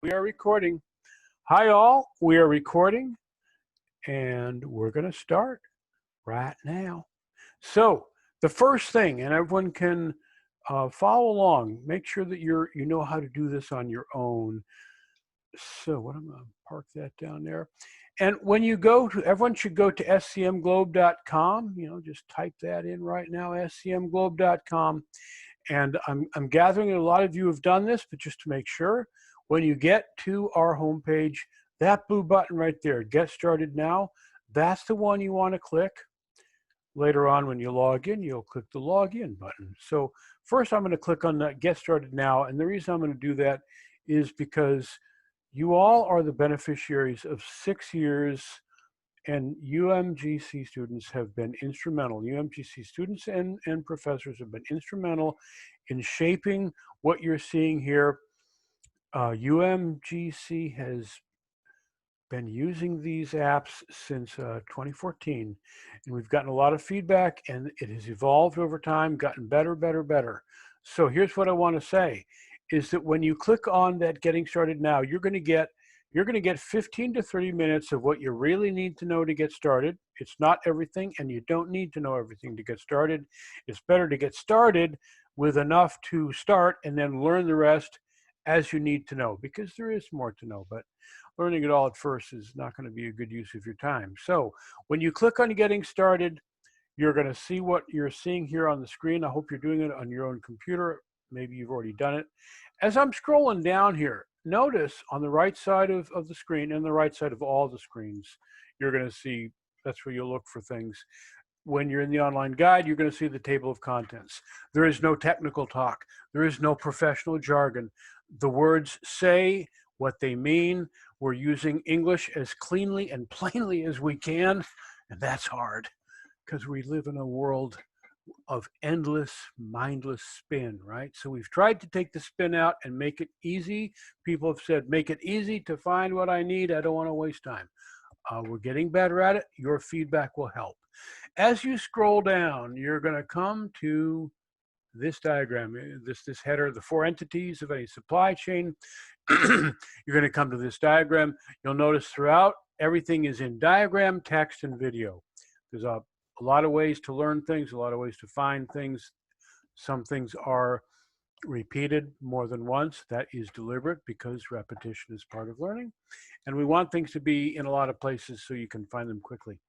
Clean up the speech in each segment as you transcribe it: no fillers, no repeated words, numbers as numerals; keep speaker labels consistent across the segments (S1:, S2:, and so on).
S1: We are recording. Hi all, we are recording and we're going to start right now. So the first thing, and everyone can follow along, make sure that you know how to do this on your own. So what I'm going to park that down there. And when you go to, everyone should go to scmglobe.com, just type that in right now, scmglobe.com. And I'm gathering a lot of you have done this, but just to make sure, when you get to our homepage, that blue button right there, Get Started Now, that's the one you want to click. Later on, when you log in, you'll click the Login button. So first, I'm going to click on that Get Started Now. And the reason I'm going to do that is because you all are the beneficiaries of 6 years, and UMGC students have been instrumental. UMGC students and professors have been instrumental in shaping what you're seeing here. UMGC has been using these apps since 2014, and we've gotten a lot of feedback, and it has evolved over time, gotten better, better, better. So here's what I want to say, is that when you click on that Getting Started Now, you're going to get 15 to 30 minutes of what you really need to know to get started. It's not everything, and you don't need to know everything to get started. It's better to get started with enough to start and then learn the rest as you need to know, because there is more to know, but learning it all at first is not going to be a good use of your time. So when you click on Getting Started, you're going to see what you're seeing here on the screen. I hope you're doing it on your own computer. Maybe you've already done it. As I'm scrolling down here, notice on the right side of the screen and the right side of all the screens, you're going to see, that's where you'll look for things. When you're in the online guide, you're going to see the table of contents. There is no technical talk. There is no professional jargon. The words say what they mean. We're using English as cleanly and plainly as we can, and that's hard because we live in a world of endless, mindless spin, right? So we've tried to take the spin out and make it easy. People have said, make it easy to find what I need. I don't want to waste time. We're getting better at it. Your feedback will help. As you scroll down, you're going to come to this diagram, this header, the 4 entities of any supply chain. You're going to come to this diagram. You'll notice throughout, everything is in diagram, text, and video. There's a lot of ways to learn things, a lot of ways to find things. Some things are repeated more than once. That is deliberate because repetition is part of learning. And we want things to be in a lot of places so you can find them quickly.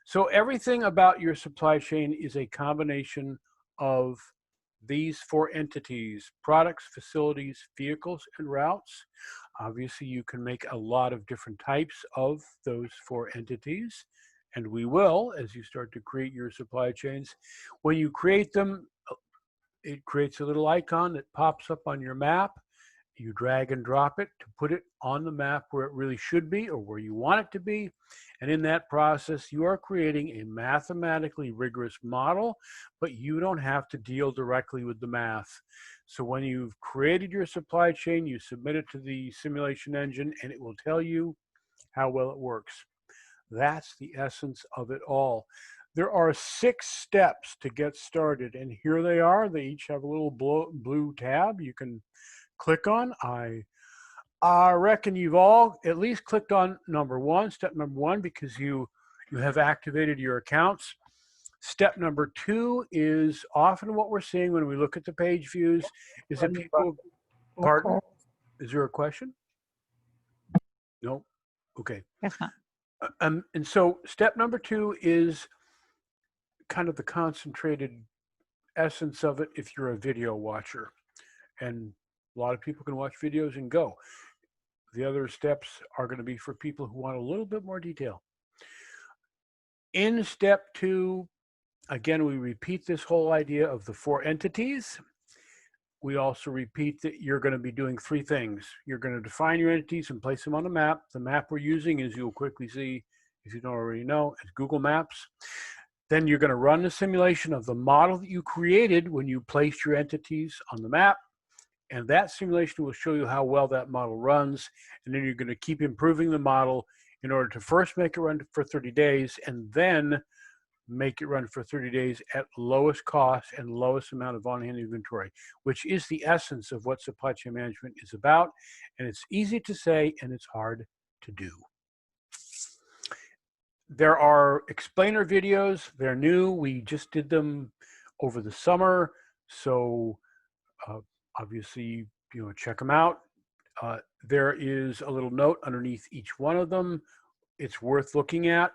S1: So everything about your supply chain is a combination of these 4 entities: products, facilities, vehicles, and routes. Obviously, you can make a lot of different types of those 4 entities, and we will as you start to create your supply chains. When you create them, it creates a little icon that pops up on your map. You drag and drop it to put it on the map where it really should be or where you want it to be. And in that process, you are creating a mathematically rigorous model, but you don't have to deal directly with the math. So when you've created your supply chain, you submit it to the simulation engine and it will tell you how well it works. That's the essence of it all. There are 6 steps to get started, and here they are. They each have a little blue tab you can click on. I reckon you've all at least clicked on step number one, because you have activated your accounts. Step number 2 is often what we're seeing when we look at the page views is that people, pardon? Is there a question? No? Okay.
S2: Guess not.
S1: And so step number 2 is kind of the concentrated essence of it if you're a video watcher. And a lot of people can watch videos and go. The other steps are going to be for people who want a little bit more detail. In step 2, again, we repeat this whole idea of the 4 entities. We also repeat that you're going to be doing 3 things. You're going to define your entities and place them on a map. The map we're using, as you'll quickly see, if you don't already know, is Google Maps. Then you're going to run the simulation of the model that you created when you placed your entities on the map. And that simulation will show you how well that model runs. And then you're going to keep improving the model in order to first make it run for 30 days and then make it run for 30 days at lowest cost and lowest amount of on-hand inventory, which is the essence of what supply chain management is about. And it's easy to say, and it's hard to do. There are explainer videos. They're new. We just did them over the summer. So obviously, check them out. There is a little note underneath each one of them. It's worth looking at.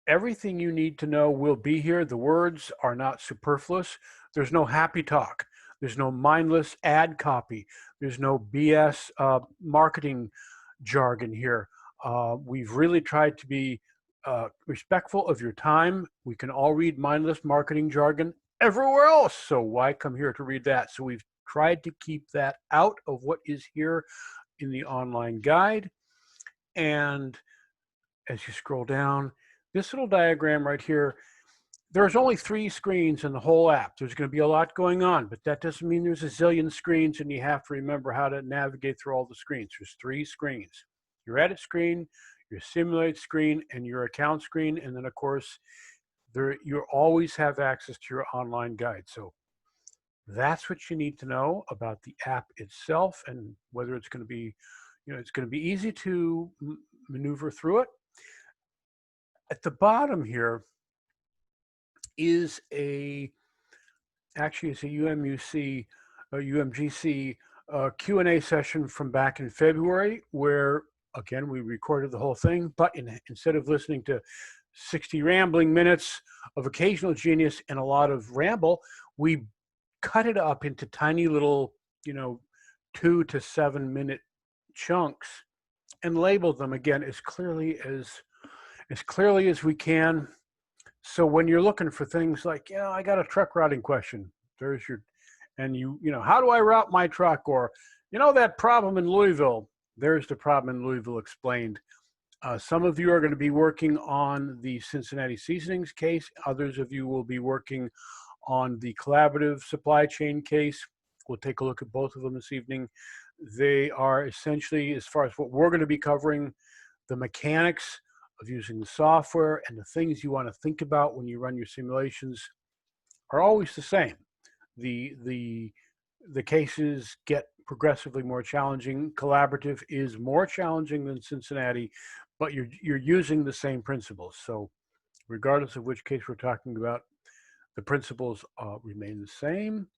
S1: Everything you need to know will be here. The words are not superfluous. There's no happy talk. There's no mindless ad copy. There's no BS marketing jargon here. We've really tried to be respectful of your time. We can all read mindless marketing jargon everywhere else, so why come here to read that? So we've tried to keep that out of what is here in the online guide. And as you scroll down, this little diagram right here, there's only 3 screens in the whole app. There's going to be a lot going on, but that doesn't mean there's a zillion screens and you have to remember how to navigate through all the screens. There's 3 screens: your edit screen, your simulate screen, and your account screen. And then of course, you always have access to your online guide. So that's what you need to know about the app itself, and whether it's going to be, it's going to be easy to maneuver through it. At the bottom here is actually it's a UMGC Q&A session from back in February, where again we recorded the whole thing, but instead of listening to 60 rambling minutes of occasional genius and a lot of ramble, we cut it up into tiny little 2 to 7 minute chunks and labeled them again as clearly as we can. So when you're looking for things like, I got a truck routing question, there's and how do I route my truck? Or, that problem in Louisville, there's the problem in Louisville explained. Some of you are going to be working on the Cincinnati seasonings case. Others of you will be working on the collaborative supply chain case. We'll take a look at both of them this evening. They are essentially, as far as what we're going to be covering, the mechanics of using the software and the things you want to think about when you run your simulations are always the same. The cases get progressively more challenging. Collaborative is more challenging than Cincinnati, but you're using the same principles. So regardless of which case we're talking about, the principles remain the same.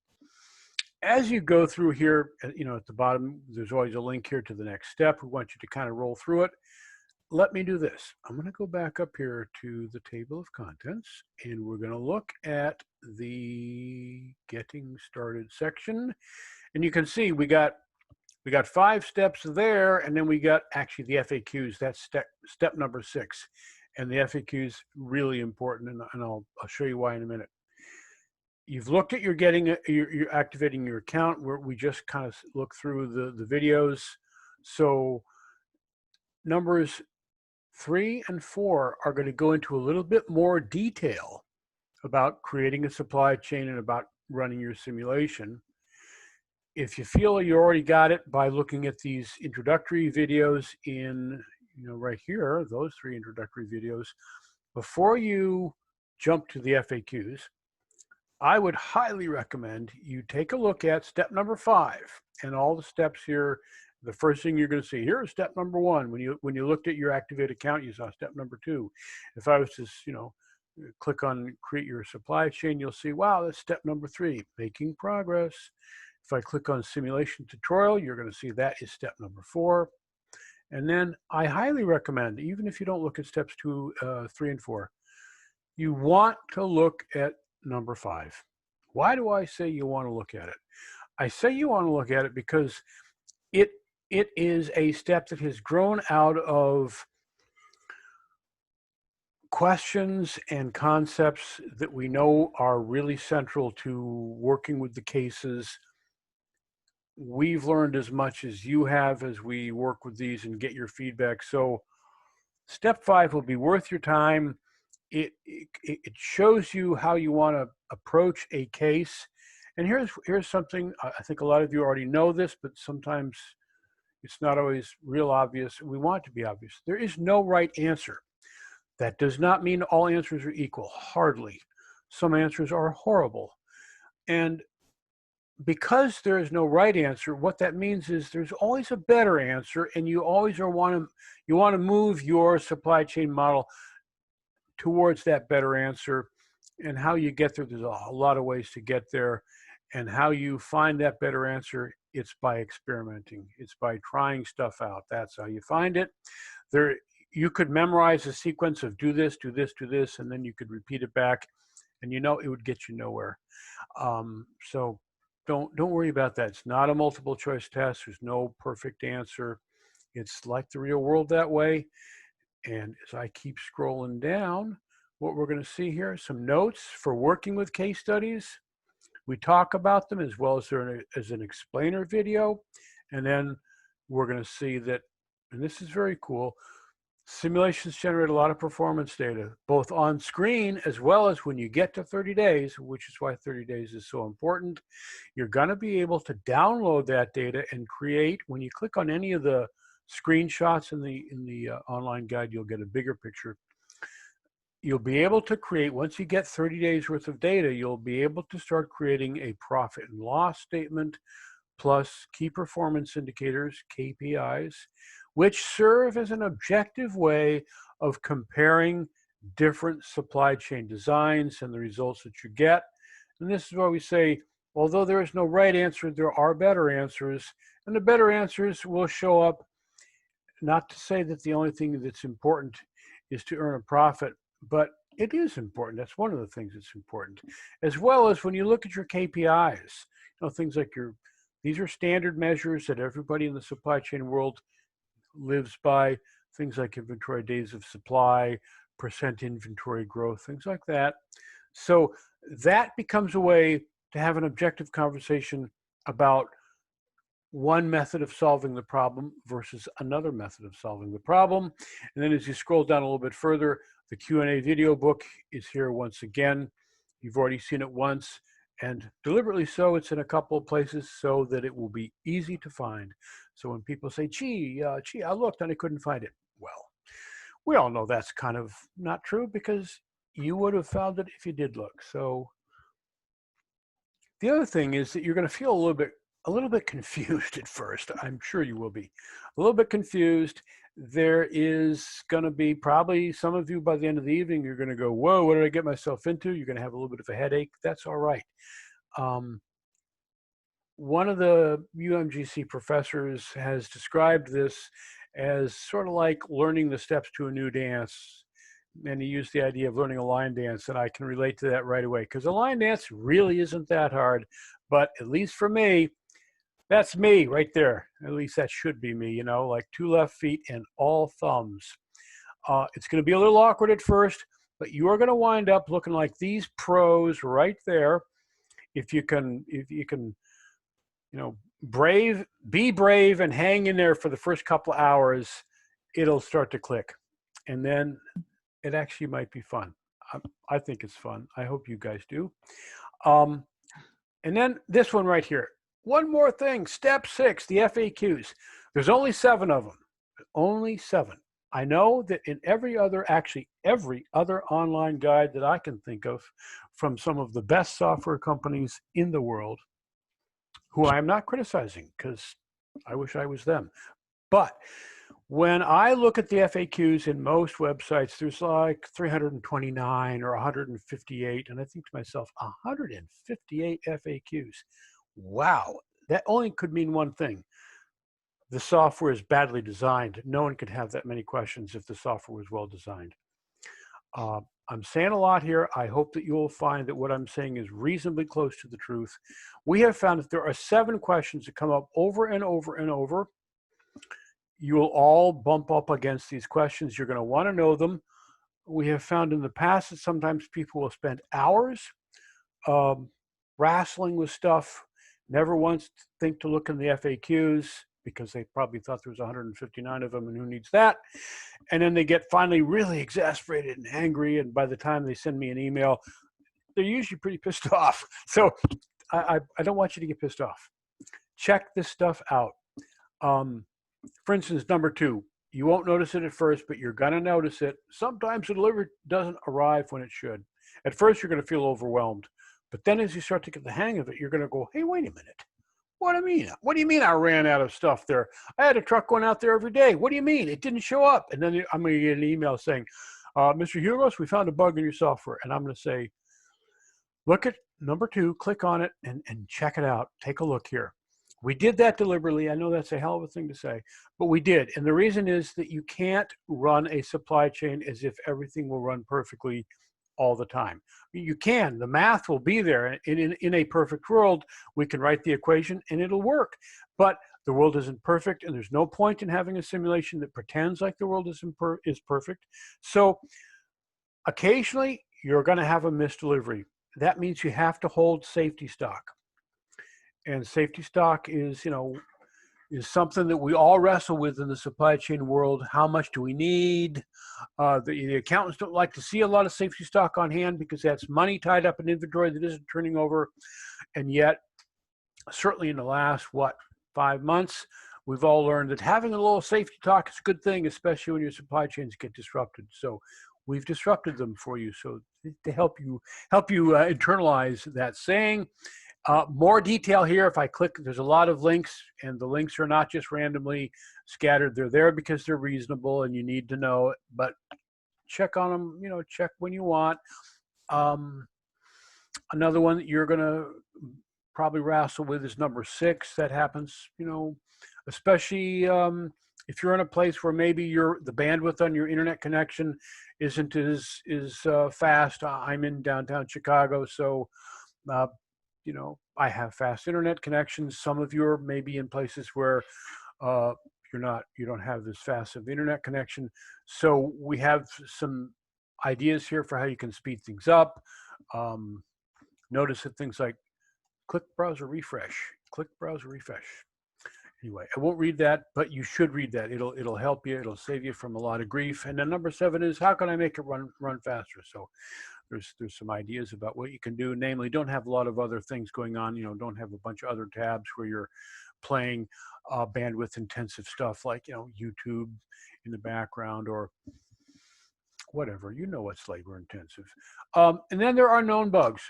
S1: As you go through here, at the bottom, there's always a link here to the next step. We want you to kind of roll through it. Let me do this. I'm going to go back up here to the table of contents, and we're going to look at the getting started section. And you can see we got 5 steps there, and then we got actually the FAQs. That's step number 6. And the FAQs really important, and I'll show you why in a minute. You've looked at you're activating your account, where we just kind of look through the videos. So numbers 3 and 4 are going to go into a little bit more detail about creating a supply chain and about running your simulation. If you feel you already got it by looking at these introductory videos in, right here, those 3 introductory videos, before you jump to the FAQs, I would highly recommend you take a look at step number 5 and all the steps here. The first thing you're going to see here is step number 1. When you looked at your Activate account, you saw step number 2. If I was to, click on create your supply chain, you'll see, wow, that's step number 3, making progress. If I click on simulation tutorial, you're going to see that is step number 4. And then I highly recommend, even if you don't look at steps 2, 3, and 4, you want to look at number 5. Why do I say you want to look at it? I say you want to look at it because it is a step that has grown out of questions and concepts that we know are really central to working with the cases. We've learned as much as you have as we work with these and get your feedback. So step 5 will be worth your time. It shows you how you want to approach a case. And here's something, I think a lot of you already know this, but sometimes it's not always real obvious. We want it to be obvious. There is no right answer. That does not mean all answers are equal, hardly. Some answers are horrible. And because there is no right answer, what that means is there's always a better answer, and you always want to move your supply chain model towards that better answer. And how you get there, there's a lot of ways to get there. And how you find that better answer, it's by experimenting. It's by trying stuff out. That's how you find it. You could memorize a sequence of do this, do this, do this, and then you could repeat it back, and it would get you nowhere. So don't worry about that. It's not a multiple choice test. There's no perfect answer. It's like the real world that way. And as I keep scrolling down, what we're going to see here, some notes for working with case studies. We talk about them as well as an explainer video. And then we're going to see that, and this is very cool, simulations generate a lot of performance data, both on screen as well as when you get to 30 days, which is why 30 days is so important. You're going to be able to download that data and create, when you click on any of the screenshots in the online guide, you'll get a bigger picture. You'll be able to create, once you get 30 days worth of data, you'll be able to start creating a profit and loss statement plus key performance indicators, KPIs, which serve as an objective way of comparing different supply chain designs and the results that you get. And this is why we say, although there is no right answer, there are better answers, and the better answers will show up. Not to say that the only thing that's important is to earn a profit, but it is important. That's one of the things that's important. As well as when you look at your KPIs, things like these are standard measures that everybody in the supply chain world lives by, things like inventory days of supply, percent inventory growth, things like that. So that becomes a way to have an objective conversation about one method of solving the problem versus another method of solving the problem. And then as you scroll down a little bit further, the Q&A video book is here once again. You've already seen it once, and deliberately so, it's in a couple of places so that it will be easy to find. So when people say, gee, I looked and I couldn't find it. Well, we all know that's kind of not true, because you would have found it if you did look. So the other thing is that you're going to feel a little bit confused at first. I'm sure you will be a little bit confused. There is going to be probably some of you by the end of the evening, you're going to go, whoa, what did I get myself into? You're going to have a little bit of a headache. That's all right. One of the UMGC professors has described this as sort of like learning the steps to a new dance. And he used the idea of learning a line dance, and I can relate to that right away, because a line dance really isn't that hard. But at least for me, that's me right there. At least that should be me, like 2 left feet and all thumbs. It's going to be a little awkward at first, but you are going to wind up looking like these pros right there. If you can, be brave and hang in there for the first couple of hours, it'll start to click. And then it actually might be fun. I think it's fun. I hope you guys do. And then this one right here. One more thing, step 6, the FAQs. There's only 7 of them, only 7. I know that in every other online guide that I can think of from some of the best software companies in the world, who I am not criticizing because I wish I was them. But when I look at the FAQs in most websites, there's like 329 or 158, and I think to myself, 158 FAQs. Wow, that only could mean one thing. The software is badly designed. No one could have that many questions if the software was well designed. I'm saying a lot here. I hope that you will find that what I'm saying is reasonably close to the truth. We have found that there are 7 questions that come up over and over and over. You will all bump up against these questions. You're going to want to know them. We have found in the past that sometimes people will spend hours wrestling with stuff, never once think to look in the FAQs because they probably thought there was 159 of them, and who needs that? And then they get finally really exasperated and angry, and by the time they send me an email, they're usually pretty pissed off. So I don't want you to get pissed off. Check this stuff out. For instance, number 2, You won't notice it at first, but you're going to notice it. Sometimes the delivery doesn't arrive when it should. At first, you're going to feel overwhelmed. But then as you start to get the hang of it, you're going to go, hey, wait a minute. What do you mean? What do you mean I ran out of stuff there? I had a truck going out there every day. What do you mean? It didn't show up. And then I'm going to get an email saying, Mr. Hugos, we found a bug in your software. And I'm going to say, look at number 2, click on it and check it out. Take a look here. We did that deliberately. I know that's a hell of a thing to say, but we did. And the reason is that you can't run a supply chain as if everything will run perfectly all the time. You can. The math will be there. In a perfect world, we can write the equation and it'll work. But the world isn't perfect, and there's no point in having a simulation that pretends like the world is perfect. So occasionally, you're going to have a missed delivery. That means you have to hold safety stock. And safety stock is, is something that we all wrestle with in the supply chain world. How much do we need? The accountants don't like to see a lot of safety stock on hand because that's money tied up in inventory that isn't turning over. And yet, certainly in the last, 5 months, we've all learned that having a little safety stock is a good thing, especially when your supply chains get disrupted. So we've disrupted them for you. So to help you internalize that saying. More detail here. If I click, there's a lot of links, and the links are not just randomly scattered. They're there because they're reasonable and you need to know it, but check on them, check when you want. Another one that you're going to probably wrestle with is number 6. That happens, especially if you're in a place where maybe the bandwidth on your internet connection isn't as fast. I'm in downtown Chicago, so I have fast internet connections. Some of you are maybe in places where you don't have this fast of internet connection. So we have some ideas here for how you can speed things up. Notice that things like click browser refresh. Anyway, I won't read that, but you should read that. It'll help you. It'll save you from a lot of grief. And then number 7 is, how can I make it run faster? So there's some ideas about what you can do. Namely, don't have a lot of other things going on. Don't have a bunch of other tabs where you're playing bandwidth intensive stuff like YouTube in the background or whatever. What's labor intensive. And then there are known bugs.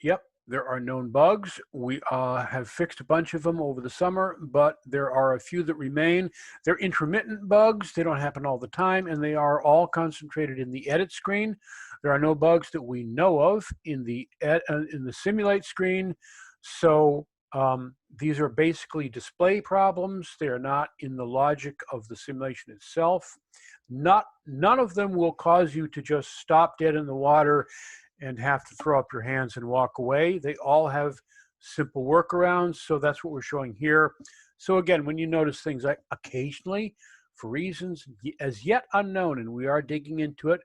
S1: Yep, there are known bugs. We have fixed a bunch of them over the summer, but there are a few that remain. They're intermittent bugs. They don't happen all the time, and they are all concentrated in the edit screen. There are no bugs that we know of in the simulate screen. So these are basically display problems. They are not in the logic of the simulation itself. None of them will cause you to just stop dead in the water and have to throw up your hands and walk away. They all have simple workarounds. So that's what we're showing here. So again, when you notice things like occasionally, for reasons as yet unknown, and we are digging into it,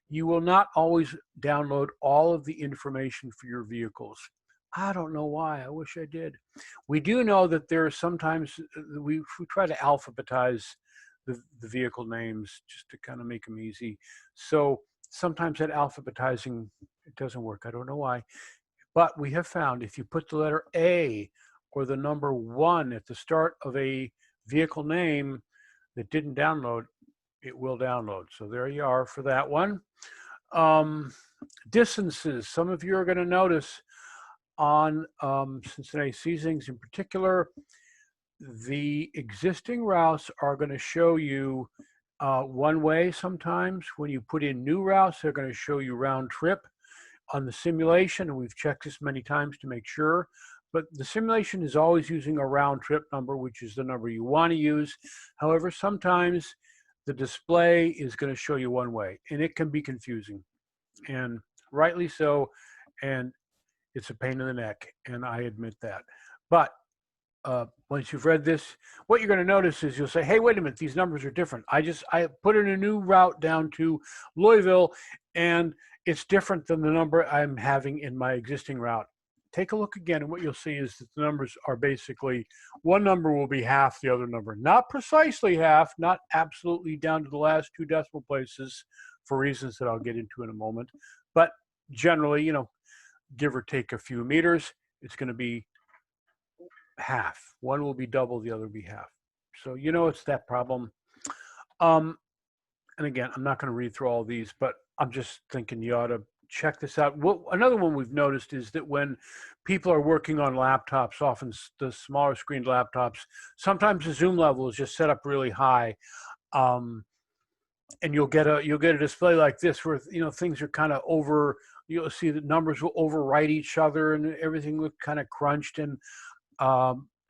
S1: you will not always download all of the information for your vehicles. I don't know why. I wish I did. We do know that there are sometimes we try to alphabetize the vehicle names just to kind of make them easy. So sometimes that alphabetizing, it doesn't work. I don't know why. But we have found if you put the letter A or the number 1 at the start of a vehicle name that didn't download, it will download. So there you are for that one. Distances. Some of you are going to notice on Cincinnati Seasonings in particular, the existing routes are going to show you one way sometimes. When you put in new routes, they're going to show you round trip. On the simulation, and we've checked this many times to make sure, but the simulation is always using a round trip number, which is the number you want to use. However, sometimes the display is going to show you one way, and it can be confusing, and rightly so, and it's a pain in the neck, and I admit that. But once you've read this, what you're going to notice is you'll say, hey, wait a minute, these numbers are different. I put in a new route down to Louisville, and it's different than the number I'm having in my existing route. Take a look again, and what you'll see is that the numbers are basically, one number will be half the other number. Not precisely half, not absolutely down to the last 2 decimal places for reasons that I'll get into in a moment. But generally, give or take a few meters, it's going to be half. One will be double, the other will be half. So it's that problem. Um, and again, I'm not going to read through all these, but I'm just thinking you ought to check this out. Another one we've noticed is that when people are working on laptops, often the smaller screened laptops, sometimes the zoom level is just set up really high. Um, and you'll get a display like this where things are kind of over. You'll see that numbers will overwrite each other and everything look kind of crunched. And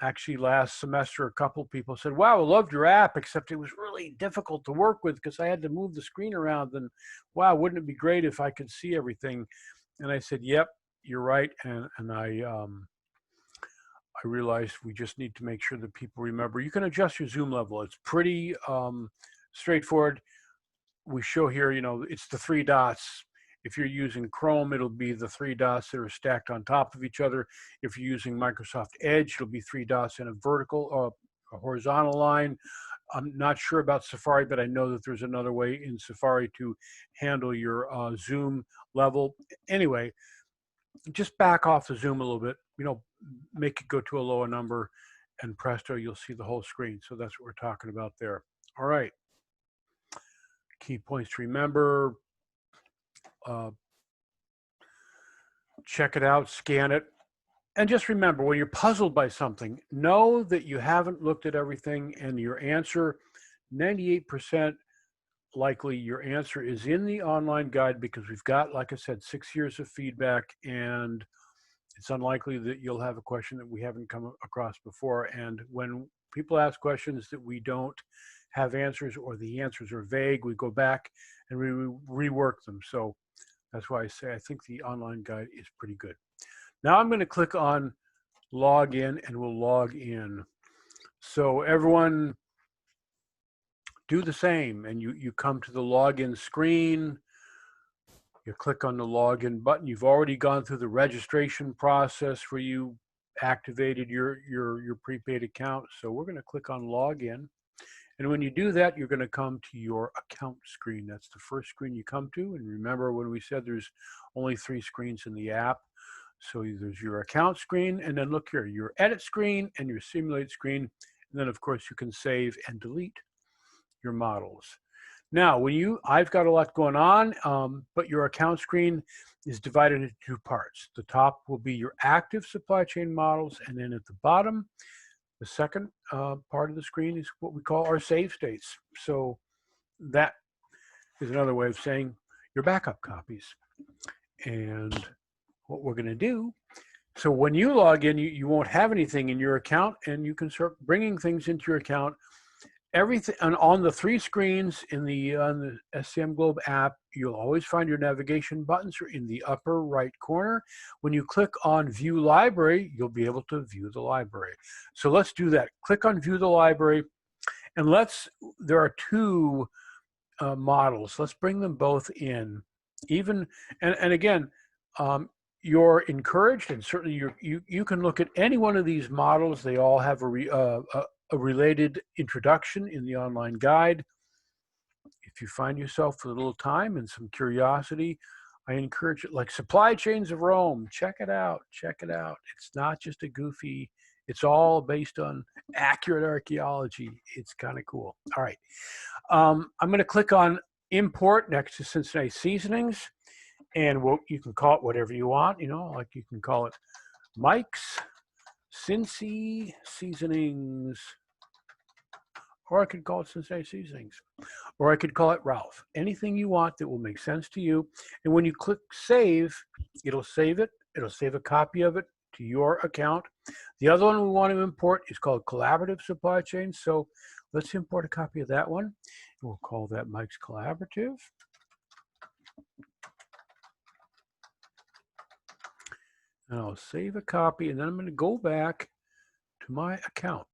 S1: actually last semester a couple people said, wow, I loved your app, except it was really difficult to work with because I had to move the screen around. And wow, wouldn't it be great if I could see everything? And I said, yep, you're right. And I realized we just need to make sure that people remember you can adjust your zoom level. It's pretty straightforward. We show here, it's the three dots. If you're using Chrome, it'll be the three dots that are stacked on top of each other. If you're using Microsoft Edge, it'll be three dots in a vertical or a horizontal line. I'm not sure about Safari, but I know that there's another way in Safari to handle your zoom level. Anyway, just back off the zoom a little bit, make it go to a lower number, and presto, you'll see the whole screen. So that's what we're talking about there. All right. Key points to remember. Check it out, scan it, and just remember, when you're puzzled by something, know that you haven't looked at everything, and your answer, 98% likely your answer is in the online guide, because we've got, like I said, 6 years of feedback, and it's unlikely that you'll have a question that we haven't come across before. And when people ask questions that we don't have answers, or the answers are vague, we go back and we rework them. So that's why I say I think the online guide is pretty good. Now I'm going to click on log in, and we'll log in. So everyone do the same, and you come to the login screen. You click on the login button. You've already gone through the registration process where you activated your prepaid account. So we're going to click on login. And when you do that, you're going to come to your account screen. That's the first screen you come to. And remember when we said there's only 3 screens in the app. So there's your account screen, and then look here, your edit screen and your simulate screen. And then of course you can save and delete your models. Now, I've got a lot going on, but your account screen is divided into 2 parts. The top will be your active supply chain models, and then at the bottom, the second part of the screen is what we call our save states. So that is another way of saying your backup copies. And what we're going to do, so when you log in, you won't have anything in your account, and you can start bringing things into your account. Everything on the 3 screens on the SCM Globe app, you'll always find your navigation buttons are in the upper right corner. When you click on View Library, you'll be able to view the library. So let's do that. Click on View the Library, and there are 2 models. Let's bring them both in. And again, you're encouraged, and certainly you can look at any one of these models. They all have a related introduction in the online guide. If you find yourself with a little time and some curiosity, I encourage it, like Supply Chains of Rome. Check it out. Check it out. It's not just a goofy, it's all based on accurate archaeology. It's kind of cool. All right. I'm going to click on Import next to Cincinnati Seasonings. And you can call it whatever you want, like you can call it Mike's Cincy Seasonings, or I could call it Cincinnati Seasonings, or I could call it Ralph. Anything you want that will make sense to you. And when you click save, it'll save it. It'll save a copy of it to your account. The other one we want to import is called Collaborative Supply Chain. So let's import a copy of that one. We'll call that Mike's Collaborative. And I'll save a copy, and then I'm going to go back to my account.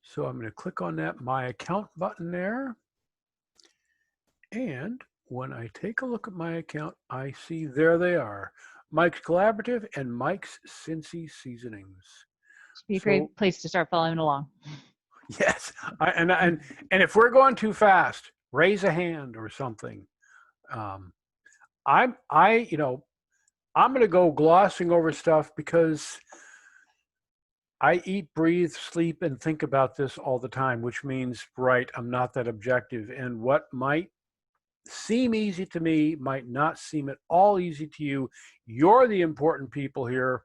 S1: So I'm going to click on that My Account button there. And when I take a look at my account, I see there they are, Mike's Collaborative and Mike's Cincy Seasonings.
S2: Be a great place to start following along.
S1: Yes, and if we're going too fast, raise a hand or something. I'm going to go glossing over stuff because I eat, breathe, sleep, and think about this all the time, which means, right, I'm not that objective. And what might seem easy to me might not seem at all easy to you. You're the important people here.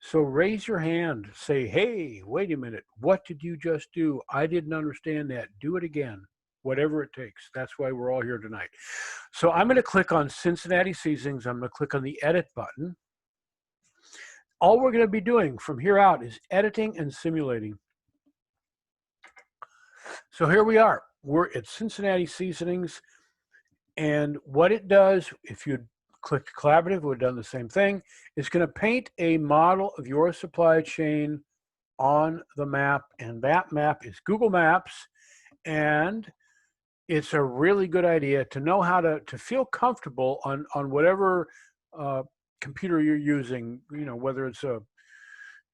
S1: So raise your hand. Say, hey, wait a minute. What did you just do? I didn't understand that. Do it again. Whatever it takes. That's why we're all here tonight. So I'm going to click on Cincinnati Seasonings. I'm going to click on the Edit button. All we're going to be doing from here out is editing and simulating. So here we are. We're at Cincinnati Seasonings. And what it does, if you click Collaborative, it would have done the same thing. It's going to paint a model of your supply chain on the map. And that map is Google Maps. And it's a really good idea to know how to feel comfortable on whatever computer you're using, whether it's an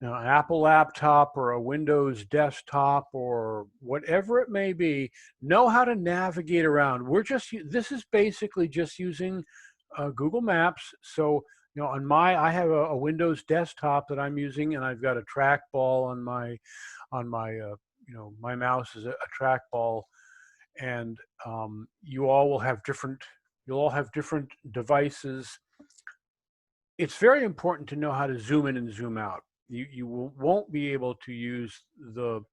S1: Apple laptop or a Windows desktop or whatever it may be. Know how to navigate around. This is basically just using Google Maps. So I have a Windows desktop that I'm using, and I've got a trackball on my my mouse is a trackball. And you'll all have different devices. It's very important to know how to zoom in and zoom out. You won't be able to use the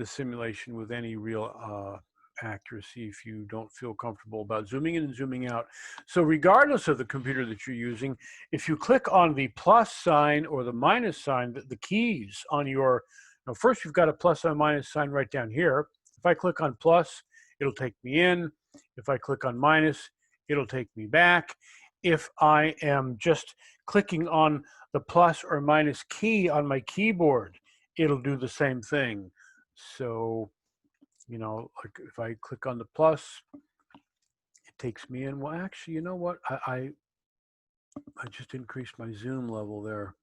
S1: simulation with any real accuracy if you don't feel comfortable about zooming in and zooming out. So regardless of the computer that you're using, if you click on the plus sign or the minus sign, the keys on your, first you've got a plus or minus sign right down here. If I click on plus, it'll take me in. If I click on minus, it'll take me back. If I am just clicking on the plus or minus key on my keyboard, it'll do the same thing. So, like if I click on the plus, it takes me in. Well, actually, you know what? I just increased my zoom level there.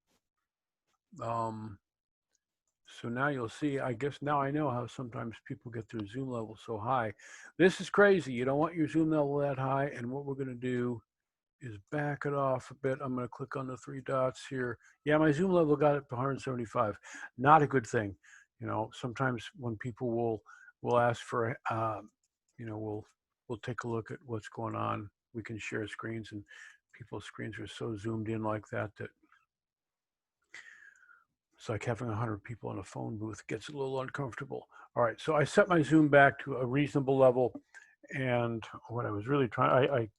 S1: So now you'll see, I guess now I know how sometimes people get their zoom level so high. This is crazy. You don't want your zoom level that high. And what we're going to do is back it off a bit. I'm going to click on the three dots here. Yeah, my zoom level got it to 175. Not a good thing. Sometimes when people will ask for, we'll take a look at what's going on. We can share screens, and people's screens are so zoomed in like that it's like having 100 people in a phone booth. It gets a little uncomfortable. All right, so I set my zoom back to a reasonable level, and what I was really trying, I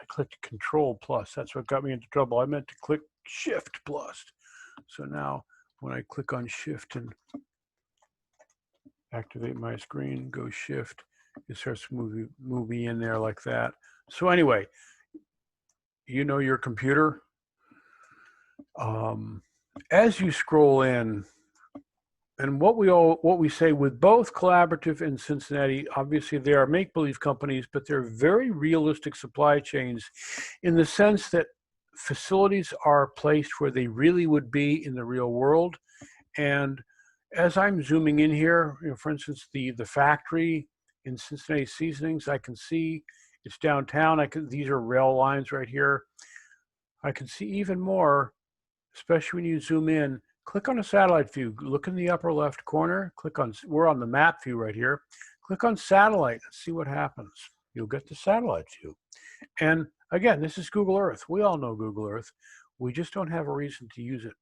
S1: clicked Control plus. That's what got me into trouble. I meant to click Shift plus. So now when I click on Shift and activate my screen, go Shift, it starts to move me in there like that. So anyway, your computer. As you scroll in, and what we say with both Collaborative and Cincinnati, obviously they are make-believe companies, but they're very realistic supply chains in the sense that facilities are placed where they really would be in the real world. And as I'm zooming in here, for instance, the factory in Cincinnati Seasonings, I can see it's downtown. These are rail lines right here. I can see even more, especially when you zoom in. Click on a satellite view. Look in the upper left corner. We're on the map view right here. Click on satellite and see what happens. You'll get the satellite view. And again, this is Google Earth. We all know Google Earth. We just don't have a reason to use it.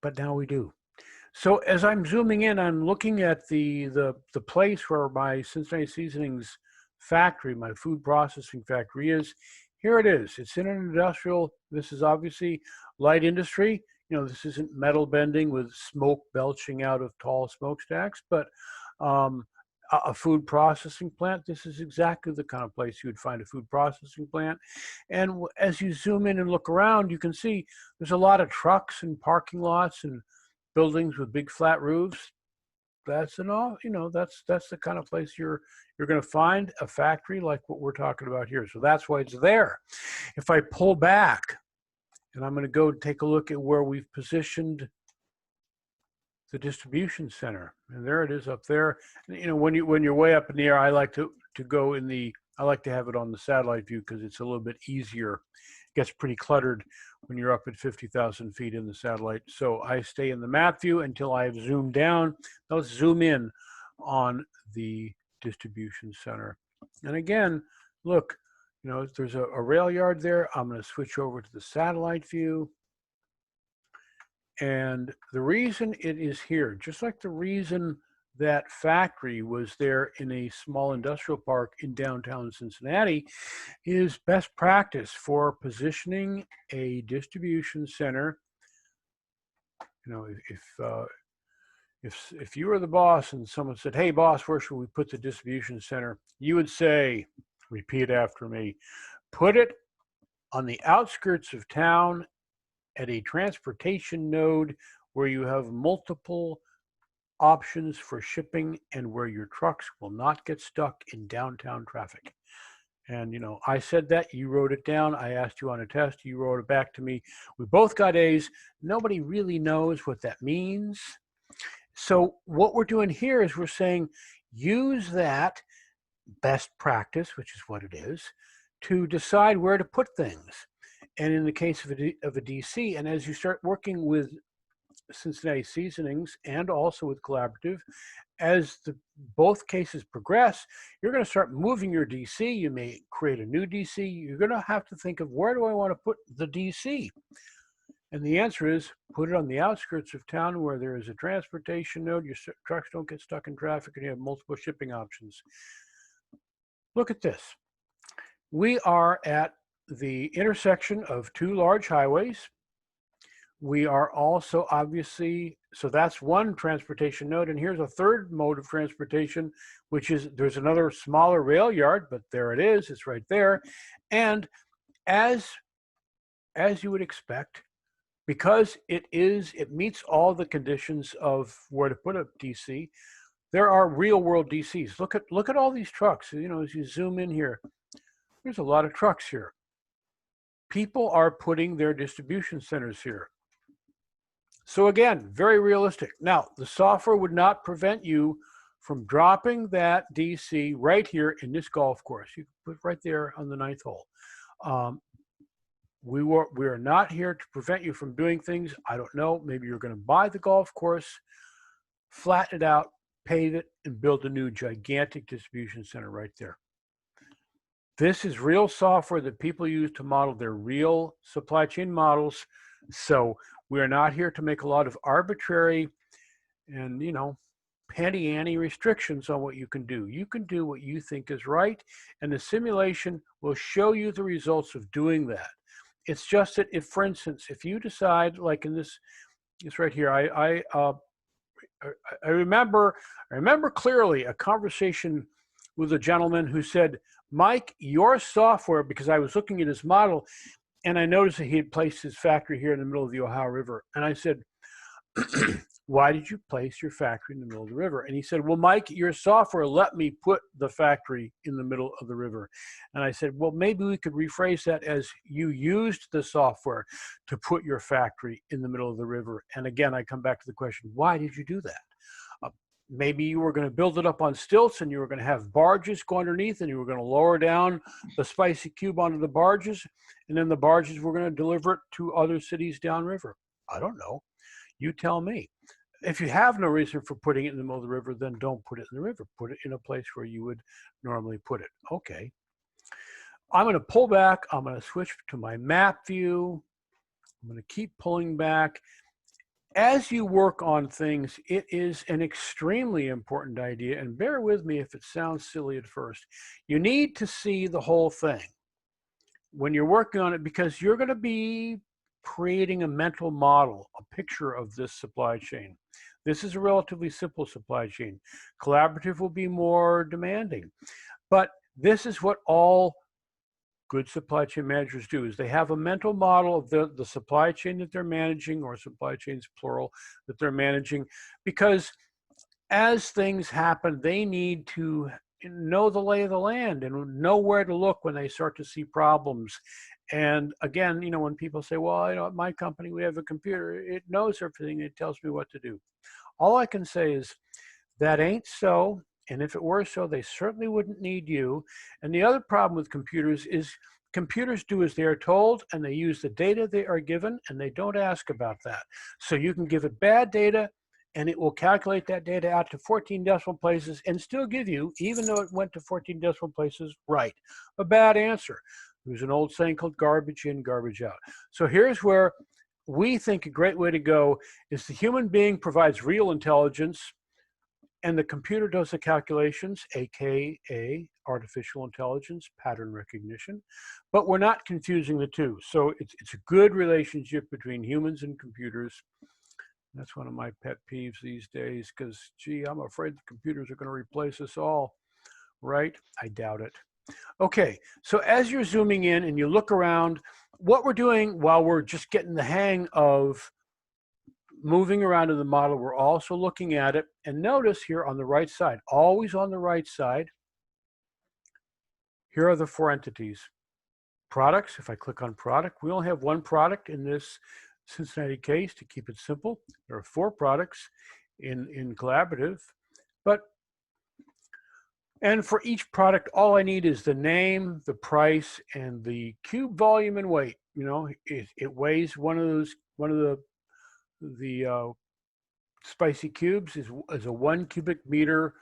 S1: But now we do. So as I'm zooming in, I'm looking at the place where my Cincinnati Seasonings factory, my food processing factory is. Here it is. It's in an industrial. This is obviously light industry. This isn't metal bending with smoke belching out of tall smokestacks, but a food processing plant. This is exactly the kind of place you would find a food processing plant. And as you zoom in and look around, you can see there's a lot of trucks and parking lots and buildings with big flat roofs. That's that's the kind of place you're going to find a factory like what we're talking about here. So that's why it's there. If I pull back, and I'm going to go take a look at where we've positioned the distribution center, and there it is up there. When you're way up in the air, I like to have it on the satellite view because it's a little bit easier. gets pretty cluttered when you're up at 50,000 feet in the satellite. So I stay in the map view until I've zoomed down. Let's zoom in on the distribution center. And again, look, there's a rail yard there. I'm going to switch over to the satellite view. And the reason it is here, just like the reason that factory was there in a small industrial park in downtown Cincinnati, is best practice for positioning a distribution center. If you were the boss and someone said, "Hey boss, where should we put the distribution center?" You would say, repeat after me, put it on the outskirts of town at a transportation node where you have multiple options for shipping and where your trucks will not get stuck in downtown traffic. And, I said that, you wrote it down. I asked you on a test, you wrote it back to me. We both got A's. Nobody really knows what that means. So what we're doing here is we're saying, use that best practice, which is what it is, to decide where to put things. And in the case of a DC, and as you start working with Cincinnati Seasonings and also with Collaborative, as both cases progress, you're going to start moving your DC. You may create a new DC. You're going to have to think of, where do I want to put the DC? And the answer is, put it on the outskirts of town where there is a transportation node, your trucks don't get stuck in traffic, and you have multiple shipping options. Look at this. We are at the intersection of two large highways. We are also obviously, so that's one transportation node, and here's a third mode of transportation, which is, there's another smaller rail yard, but there it is, it's right there. And as you would expect, because it meets all the conditions of where to put a DC, there are real world DCs. Look at all these trucks. As you zoom in here, there's a lot of trucks here. People are putting their distribution centers here. So again, very realistic. Now, the software would not prevent you from dropping that DC right here in this golf course. You can put right there on the 9th hole. We are not here to prevent you from doing things. I don't know, maybe you're going to buy the golf course, flatten it out, pave it, and build a new gigantic distribution center right there. This is real software that people use to model their real supply chain models. So we are not here to make a lot of arbitrary and, penny-ante restrictions on what you can do. You can do what you think is right, and the simulation will show you the results of doing that. It's just that if, for instance, if you decide, like in this right here, I remember clearly a conversation with a gentleman who said, "Mike, your software," because I was looking at his model, and I noticed that he had placed his factory here in the middle of the Ohio River. And I said, "Why did you place your factory in the middle of the river?" And he said, "Well, Mike, your software let me put the factory in the middle of the river." And I said, "Well, maybe we could rephrase that as, you used the software to put your factory in the middle of the river." And again, I come back to the question, why did you do that? Maybe you were going to build it up on stilts and you were going to have barges go underneath, and you were going to lower down the spicy cube onto the barges, and then the barges were going to deliver it to other cities downriver. I don't know. You tell me. If you have no reason for putting it in the middle of the river, then don't put it in the river. Put it in a place where you would normally put it. Okay. I'm going to pull back. I'm going to switch to my map view. I'm going to keep pulling back. As you work on things, it is an extremely important idea, and bear with me if it sounds silly at first. You need to see the whole thing when you're working on it, because you're going to be creating a mental model, a picture of this supply chain. This is a relatively simple supply chain. Collaborative will be more demanding, but this is what all good supply chain managers do, is they have a mental model of the supply chain that they're managing, or supply chains plural, that they're managing, because as things happen, they need to know the lay of the land and know where to look when they start to see problems. And again, when people say, "Well, at my company, we have a computer, it knows everything, it tells me what to do." All I can say is, that ain't so. And if it were so, they certainly wouldn't need you. And the other problem with computers is, computers do as they are told, and they use the data they are given, and they don't ask about that. So you can give it bad data, and it will calculate that data out to 14 decimal places and still give you, even though it went to 14 decimal places, right, a bad answer. There's an old saying called garbage in, garbage out. So here's where we think a great way to go is the human being provides real intelligence, and the computer does the calculations, AKA artificial intelligence, pattern recognition, but we're not confusing the two. So it's a good relationship between humans and computers. That's one of my pet peeves these days because, gee, I'm afraid the computers are going to replace us all, right? I doubt it. Okay, so as you're zooming in and you look around, what we're doing while we're just getting the hang of moving around in the model, we're also looking at it. And notice here on the right side, always on the right side, here are the four entities. Products, if I click on product, we only have one product in this Cincinnati case to keep it simple. There are four products in collaborative, and for each product, all I need is the name, the price, and the cube volume and weight. You know, it weighs one of the spicy cubes is a 1 cubic meter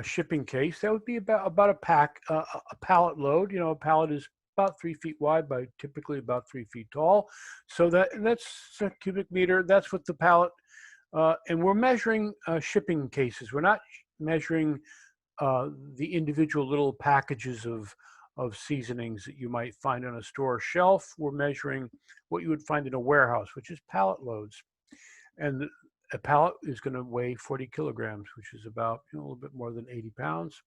S1: shipping case. That would be about a pallet load. You know, a pallet is about 3 feet wide by typically about 3 feet tall. So that's a cubic meter. That's what the pallet, and we're measuring shipping cases. We're not measuring the individual little packages of seasonings that you might find on a store shelf. We're measuring what you would find in a warehouse, which is pallet loads. And a pallet is going to weigh 40 kilograms, which is about a little bit more than 80 pounds.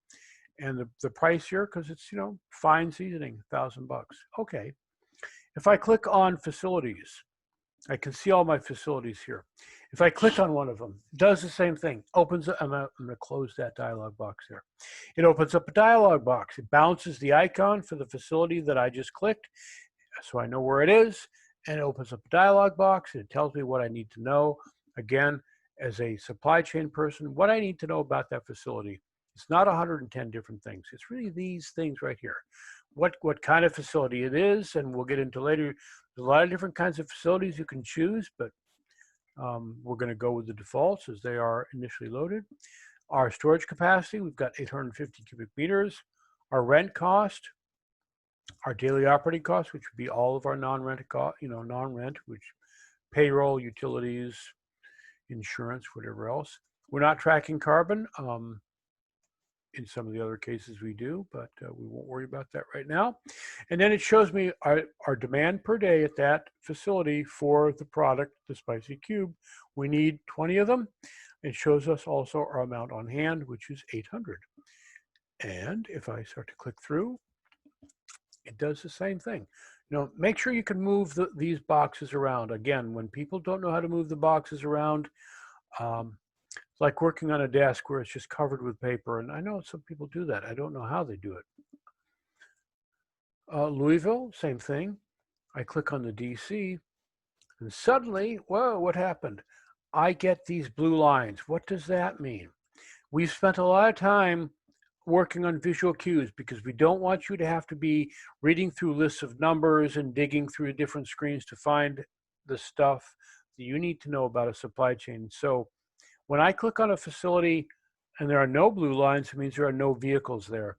S1: And the price here, because it's fine seasoning, $1,000. Okay. If I click on facilities, I can see all my facilities here. If I click on one of them, it does the same thing. Opens up, I'm going to close that dialog box there. It opens up a dialog box. It bounces the icon for the facility that I just clicked, so I know where it is, and it opens up a dialog box, and it tells me what I need to know. Again, as a supply chain person, what I need to know about that facility. It's not 110 different things. It's really these things right here. What kind of facility it is, and we'll get into later. There's a lot of different kinds of facilities you can choose, but we're going to go with the defaults as they are initially loaded. Our storage capacity, we've got 850 cubic meters. Our rent cost, our daily operating costs, which would be all of our non-rent, non-rent, which payroll, utilities, insurance, whatever else. We're not tracking carbon. In some of the other cases we do, but we won't worry about that right now. And then it shows me our demand per day at that facility for the product, the spicy cube. We need 20 of them. It shows us also our amount on hand, which is 800. And if I start to click through, it does the same thing. Make sure you can move these boxes around. Again, when people don't know how to move the boxes around, it's like working on a desk where it's just covered with paper. And I know some people do that. I don't know how they do it. Louisville, same thing. I click on the DC, and suddenly, whoa, what happened? I get these blue lines. What does that mean? We've spent a lot of time working on visual cues because we don't want you to have to be reading through lists of numbers and digging through different screens to find the stuff that you need to know about a supply chain. So when I click on a facility and there are no blue lines, it means there are no vehicles there.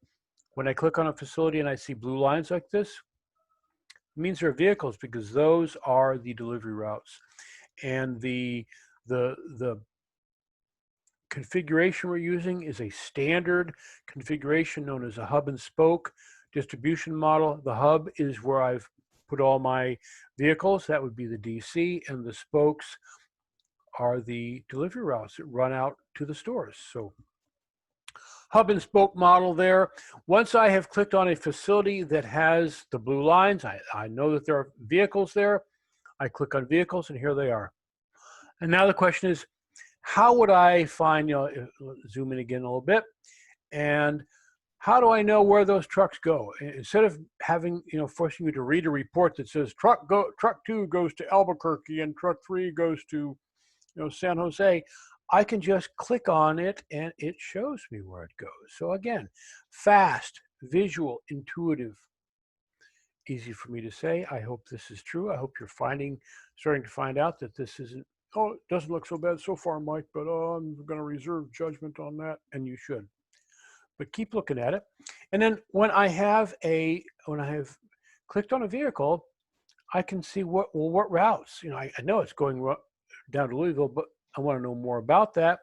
S1: When I click on a facility and I see blue lines like this, it means there are vehicles because those are the delivery routes. And the configuration we're using is a standard configuration known as a hub and spoke distribution model. The hub is where I've put all my vehicles. That would be the DC, and the spokes are the delivery routes that run out to the stores. So hub and spoke model there. Once I have clicked on a facility that has the blue lines, I know that there are vehicles there. I click on vehicles and here they are. And now the question is, how would I find, zoom in again a little bit, and how do I know where those trucks go? Instead of having, forcing you to read a report that says truck 2 goes to Albuquerque and truck 3 goes to, San Jose, I can just click on it and it shows me where it goes. So again, fast, visual, intuitive. easy for me to say. I hope this is true. I hope you're starting to find out that this isn't, oh, it doesn't look so bad so far, Mike, but I'm going to reserve judgment on that, and you should. But keep looking at it. And then when I have clicked on a vehicle, I can see what routes. I know it's going down to Louisville, but I want to know more about that.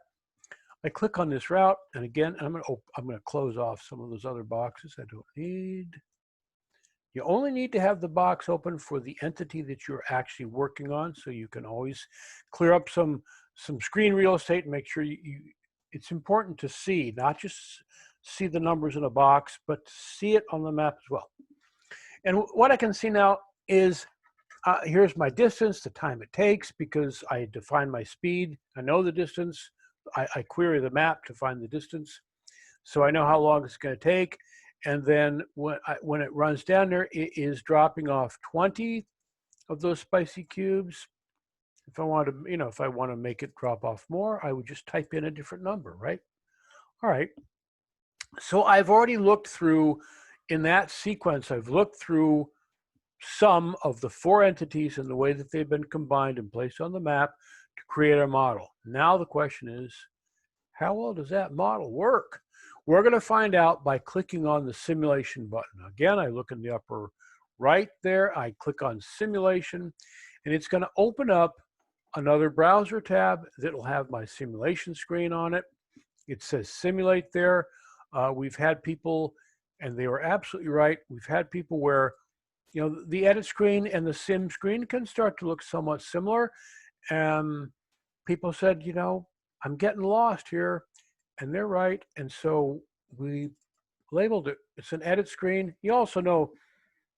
S1: I click on this route, and again, I'm going to close off some of those other boxes I don't need. You only need to have the box open for the entity that you're actually working on, so you can always clear up some screen real estate and make sure it's important to see, not just see the numbers in a box, but see it on the map as well. And what I can see now is here's my distance, the time it takes, because I define my speed. I know the distance. I query the map to find the distance, so I know how long it's going to take. And then when it runs down there, it is dropping off 20 of those spicy cubes. If I want to, if I want to make it drop off more, I would just type in a different number, right? All right. So I've already looked through, in that sequence, I've looked through some of the 4 entities and the way that they've been combined and placed on the map to create a model. Now the question is, how well does that model work? We're going to find out by clicking on the simulation button. Again, I look in the upper right there, I click on simulation, and it's going to open up another browser tab that will have my simulation screen on it. It says simulate there. We've had people, and they were absolutely right, we've had people where the edit screen and the sim screen can start to look somewhat similar. People said, I'm getting lost here, and they're right. And so we labeled it. It's an edit screen. You also know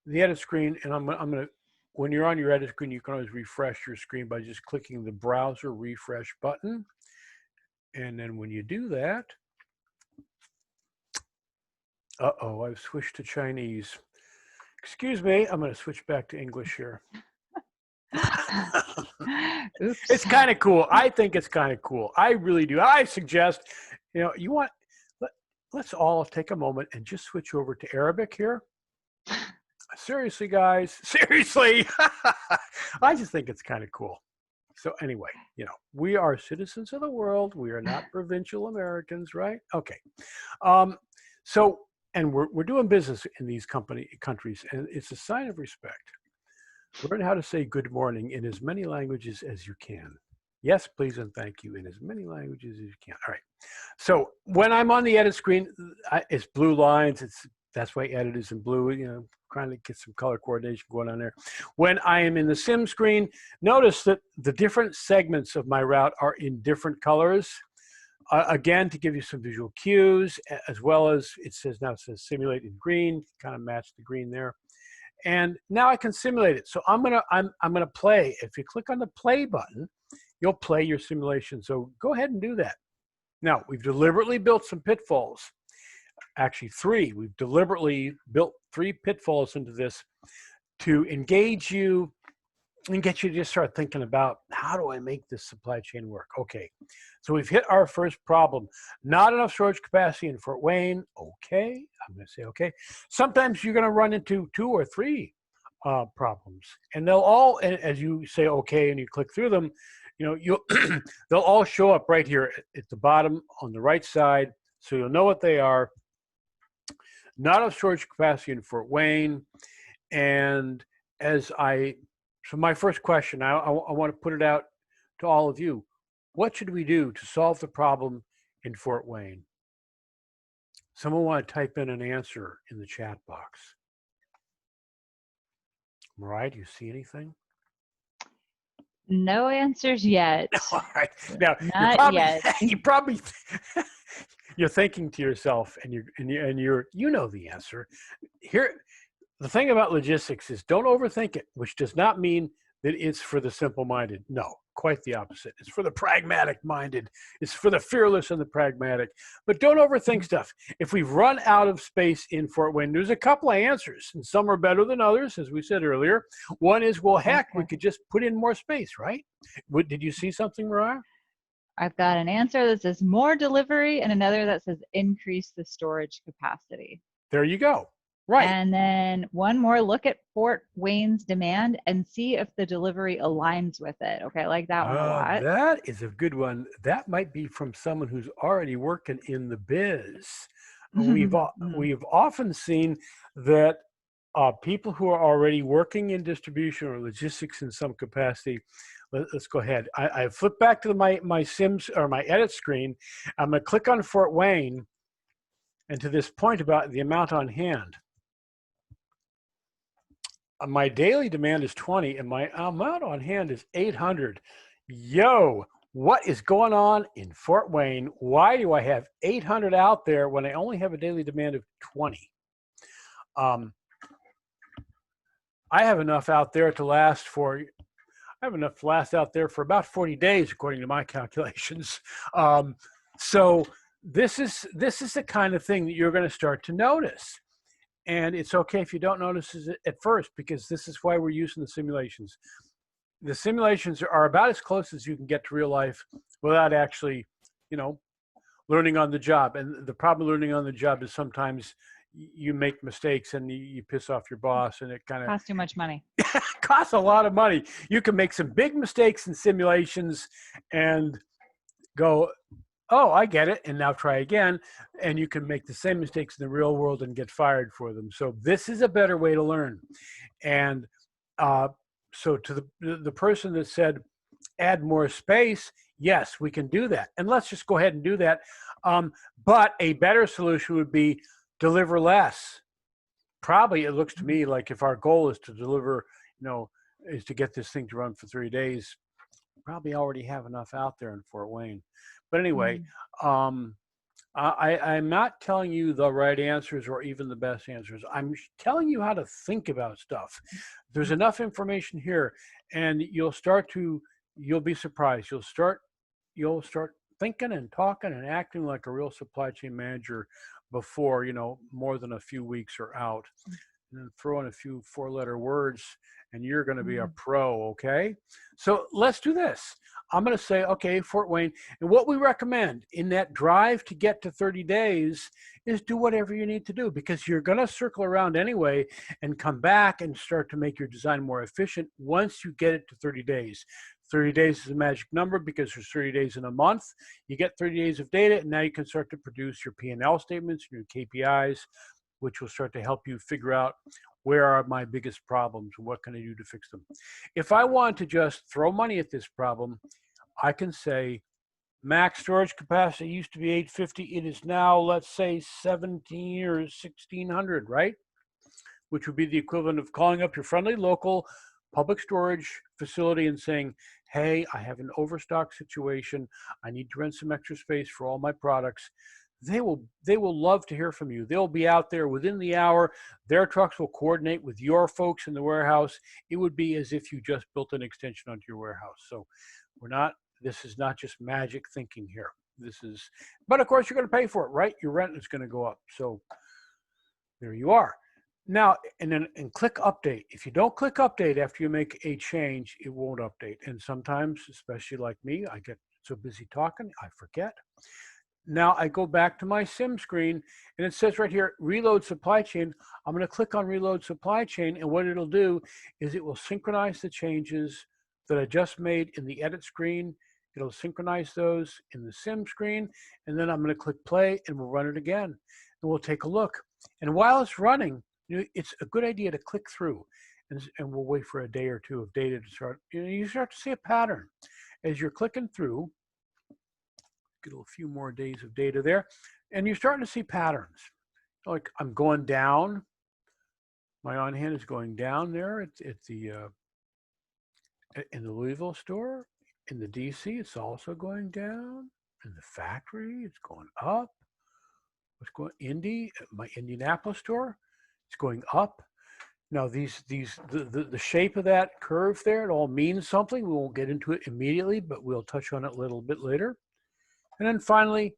S1: the edit screen, and I'm gonna, when you're on your edit screen, you can always refresh your screen by just clicking the browser refresh button. And then when you do that, I've switched to Chinese. Excuse me, I'm going to switch back to English here.
S2: Oops.
S1: It's kind of cool. I think it's kind of cool. I really do. I suggest, let's all take a moment and just switch over to Arabic here. Seriously, guys, seriously. I just think it's kind of cool. So anyway, we are citizens of the world. We are not provincial Americans, right? Okay. And we're doing business in these countries, and it's a sign of respect. Learn how to say good morning in as many languages as you can. Yes, please, and thank you in as many languages as you can. All right. So when I'm on the edit screen, it's blue lines. That's why edit is in blue, trying to get some color coordination going on there. When I am in the sim screen, notice that the different segments of my route are in different colors. Again, to give you some visual cues, as well as it says simulate in green, kind of match the green there. And now I can simulate it. So I'm gonna play. If you click on the play button, you'll play your simulation. So go ahead and do that. Now, we've deliberately built some pitfalls. Actually, 3. We've deliberately built 3 pitfalls into this to engage you and get you to just start thinking about, how do I make this supply chain work? Okay, so we've hit our first problem. Not enough storage capacity in Fort Wayne. Okay, I'm going to say okay. Sometimes you're going to run into 2 or 3 problems, and they'll all, as you say okay and you click through them, they'll all show up right here at the bottom on the right side, so you'll know what they are. Not enough storage capacity in Fort Wayne, and so my first question, I want to put it out to all of you. What should we do to solve the problem in Fort Wayne? Someone want to type in an answer in the chat box. Mariah, do you see anything?
S2: No answers yet.
S1: All right. Now,
S2: Not yet.
S1: You're thinking to yourself, and you know the answer. Here, the thing about logistics is, don't overthink it, which does not mean that it's for the simple-minded. No, quite the opposite. It's for the pragmatic-minded. It's for the fearless and the pragmatic. But don't overthink stuff. If we've run out of space in Fort Wayne, there's a couple of answers, and some are better than others, as we said earlier. One is, well, heck, we could just put in more space, right? Did you see something, Mariah?
S2: I've got an answer that says more delivery and another that says increase the storage capacity.
S1: There you go. Right.
S2: And then one more, look at Fort Wayne's demand and see if the delivery aligns with it. Okay, I like that one a lot.
S1: That is a good one. That might be from someone who's already working in the biz. We've often seen that people who are already working in distribution or logistics in some capacity. Let's go ahead. I flip back to my Sims or my edit screen. I'm going to click on Fort Wayne and to this point about the amount on hand. My daily demand is 20 and my amount on hand is 800. Yo, what is going on in Fort Wayne? Why do I have 800 out there when I only have a daily demand of 20? I have enough out there to last for, I have enough to last out there for about 40 days, according to my calculations. So this is the kind of thing that you're going to start to notice. And it's okay if you don't notice it at first, because this is why we're using the simulations. The simulations are about as close as you can get to real life without actually, learning on the job. And the problem with learning on the job is sometimes you make mistakes and you piss off your boss, and it kind of
S2: Costs too much money.
S1: costs a lot of money. You can make some big mistakes in simulations and go, oh, I get it, and now try again. And you can make the same mistakes in the real world and get fired for them. So this is a better way to learn. And so to the person that said, add more space, yes, we can do that. And let's just go ahead and do that. But a better solution would be deliver less. Probably it looks to me like if our goal is to deliver, is to get this thing to run for 3 days, probably already have enough out there in Fort Wayne. But anyway, I'm not telling you the right answers or even the best answers. I'm telling you how to think about stuff. There's enough information here, and you'll be surprised. You'll start thinking and talking and acting like a real supply chain manager before, more than a few weeks are out. And then throw in a few 4-letter words and you're going to be a pro. Okay. So let's do this. I'm going to say, okay, Fort Wayne, and what we recommend in that drive to get to 30 days is do whatever you need to do, because you're going to circle around anyway and come back and start to make your design more efficient once you get it to 30 days. 30 days is a magic number because there's 30 days in a month. You get 30 days of data, and now you can start to produce your P&L statements, your KPIs, which will start to help you figure out where are my biggest problems and what can I do to fix them. If I want to just throw money at this problem, I can say max storage capacity used to be 850. It is now, let's say, 17 or 1600, right? Which would be the equivalent of calling up your friendly local public storage facility and saying, hey, I have an overstock situation. I need to rent some extra space for all my products. They will love to hear from you. They'll be out there within the hour. Their trucks will coordinate with your folks in the warehouse. It would be as if you just built an extension onto your warehouse. So this is not just magic thinking here. But of course you're going to pay for it, right? Your rent is going to go up. So there you are. Now, and click update. If you don't click update after you make a change, it won't update. And sometimes, especially like me, I get so busy talking, I forget. Now I go back to my sim screen and it says right here, reload supply chain. I'm going to click on reload supply chain, and what it'll do is it will synchronize the changes that I just made in the edit screen. It'll synchronize those in the sim screen, and then I'm going to click play and we'll run it again and we'll take a look. And while it's running, it's a good idea to click through and we'll wait for a day or two of data to start. You start to see a pattern as you're clicking through. Get a few more days of data there, and you're starting to see patterns. Like I'm going down, my on hand is going down there at the in the Louisville store. In the DC, it's also going down. In the factory, it's going up. What's going my Indianapolis store, it's going up. Now the shape of that curve there, it all means something. We won't get into it immediately, but we'll touch on it a little bit later. And then finally,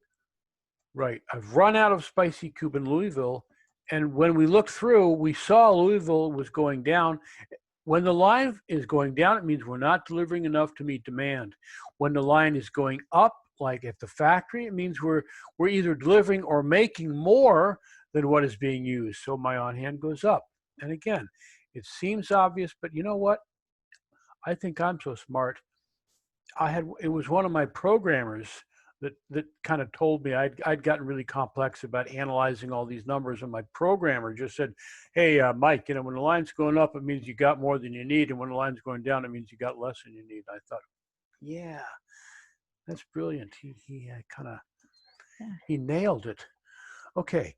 S1: right, I've run out of spicy cube in Louisville. And when we looked through, we saw Louisville was going down. When the line is going down, it means we're not delivering enough to meet demand. When the line is going up, like at the factory, it means we're either delivering or making more than what is being used. So my on hand goes up. And again, it seems obvious, but you know what? I think I'm so smart. It was one of my programmers that kind of told me I'd gotten really complex about analyzing all these numbers, and my programmer just said, "Hey, Mike, when the line's going up, it means you got more than you need, and when the line's going down, it means you got less than you need." I thought, yeah, that's brilliant. He kind of he nailed it. Okay,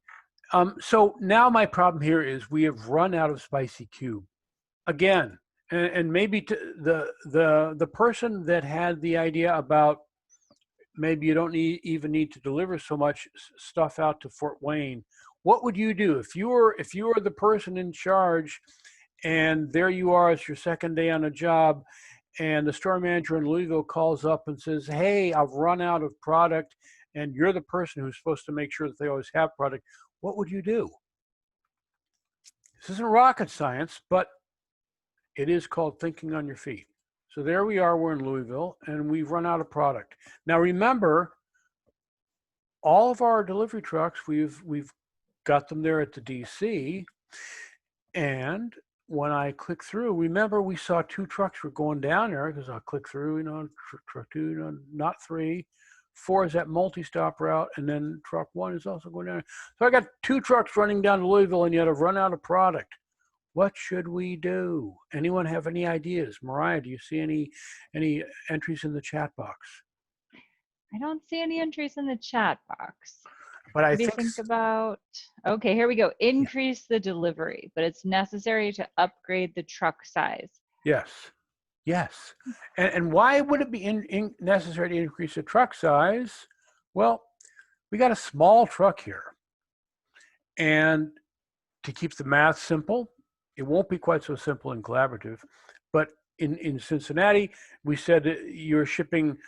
S1: so now my problem here is we have run out of spicy cube again, and maybe the person that had the idea about maybe you don't even need to deliver so much stuff out to Fort Wayne. What would you do if you were the person in charge, and there you are, it's your second day on a job, and the store manager in Louisville calls up and says, "Hey, I've run out of product," and you're the person who's supposed to make sure that they always have product. What would you do? This isn't rocket science, but it is called thinking on your feet. So there we are, we're in Louisville, and we've run out of product. Now remember, all of our delivery trucks, we've got them there at the DC, and when I click through, remember we saw 2 trucks were going down there, because I'll click through, truck 2, not 3. 4 is that multi-stop route, and then truck 1 is also going down. So I got 2 trucks running down to Louisville, and yet I've run out of product. What should we do? Anyone have any ideas? Mariah, do you see any entries in the chat box?
S2: I don't see any entries in the chat box.
S1: But
S2: what do you think about? Okay, here we go. Increase the delivery, but it's necessary to upgrade the truck size.
S1: Yes. Yes. And why would it be necessary to increase the truck size? Well, we got a small truck here. And to keep the math simple, it won't be quite so simple and collaborative. But in Cincinnati, we said that you're shipping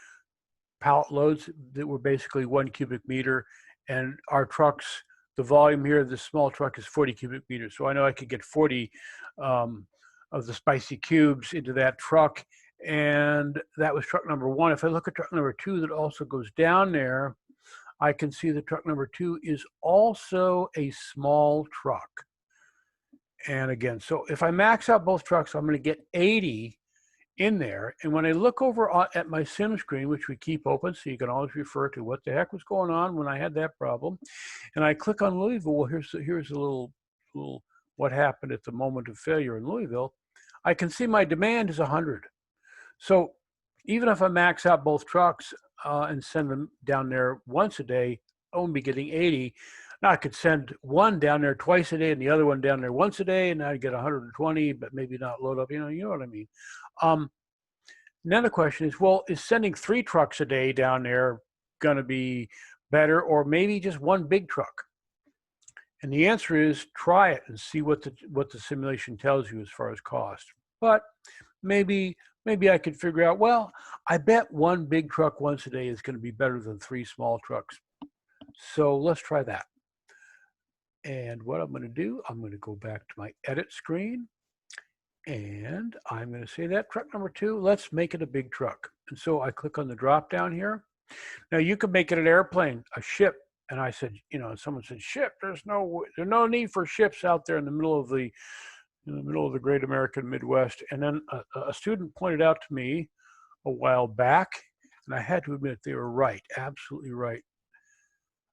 S1: pallet loads that were basically 1 cubic meter. And our trucks, the volume here, this small truck is 40 cubic meters. So I know I could get 40 of the spicy cubes into that truck. And that was truck number 1. If I look at truck number 2 that also goes down there, I can see that truck number 2 is also a small truck. And again, so if I max out both trucks, I'm going to get 80 in there. And when I look over at my sim screen, which we keep open, so you can always refer to what the heck was going on when I had that problem, and I click on Louisville, well, here's a little what happened at the moment of failure in Louisville. I can see my demand is 100. So even if I max out both trucks and send them down there once a day, I won't be getting 80. Now I could send one down there twice a day and the other one down there once a day, and I'd get 120, but maybe not load up. You know what I mean. Now the question is, well, is sending 3 trucks a day down there going to be better, or maybe just 1 big truck? And the answer is try it and see what the simulation tells you as far as cost. But maybe I could figure out, well, I bet 1 big truck once a day is going to be better than 3 small trucks. So let's try that. And what I'm going to do, I'm going to go back to my edit screen, and I'm going to say that truck number 2, let's make it a big truck. And so I click on the drop down here. Now you can make it an airplane, a ship. And I said, someone said, ship, there's no need for ships out there in the middle of the great American Midwest. And then a student pointed out to me a while back, and I had to admit they were right, absolutely right.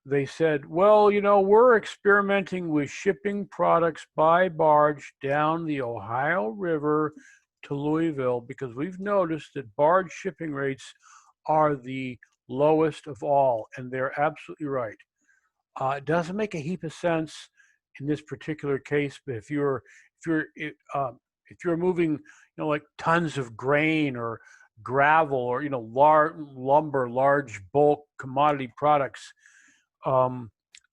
S1: They said, well, we're experimenting with shipping products by barge down the Ohio River to Louisville because we've noticed that barge shipping rates are the lowest of all, and they're absolutely right. It doesn't make a heap of sense in this particular case, but if you're moving, like tons of grain or gravel or large lumber, large bulk commodity products,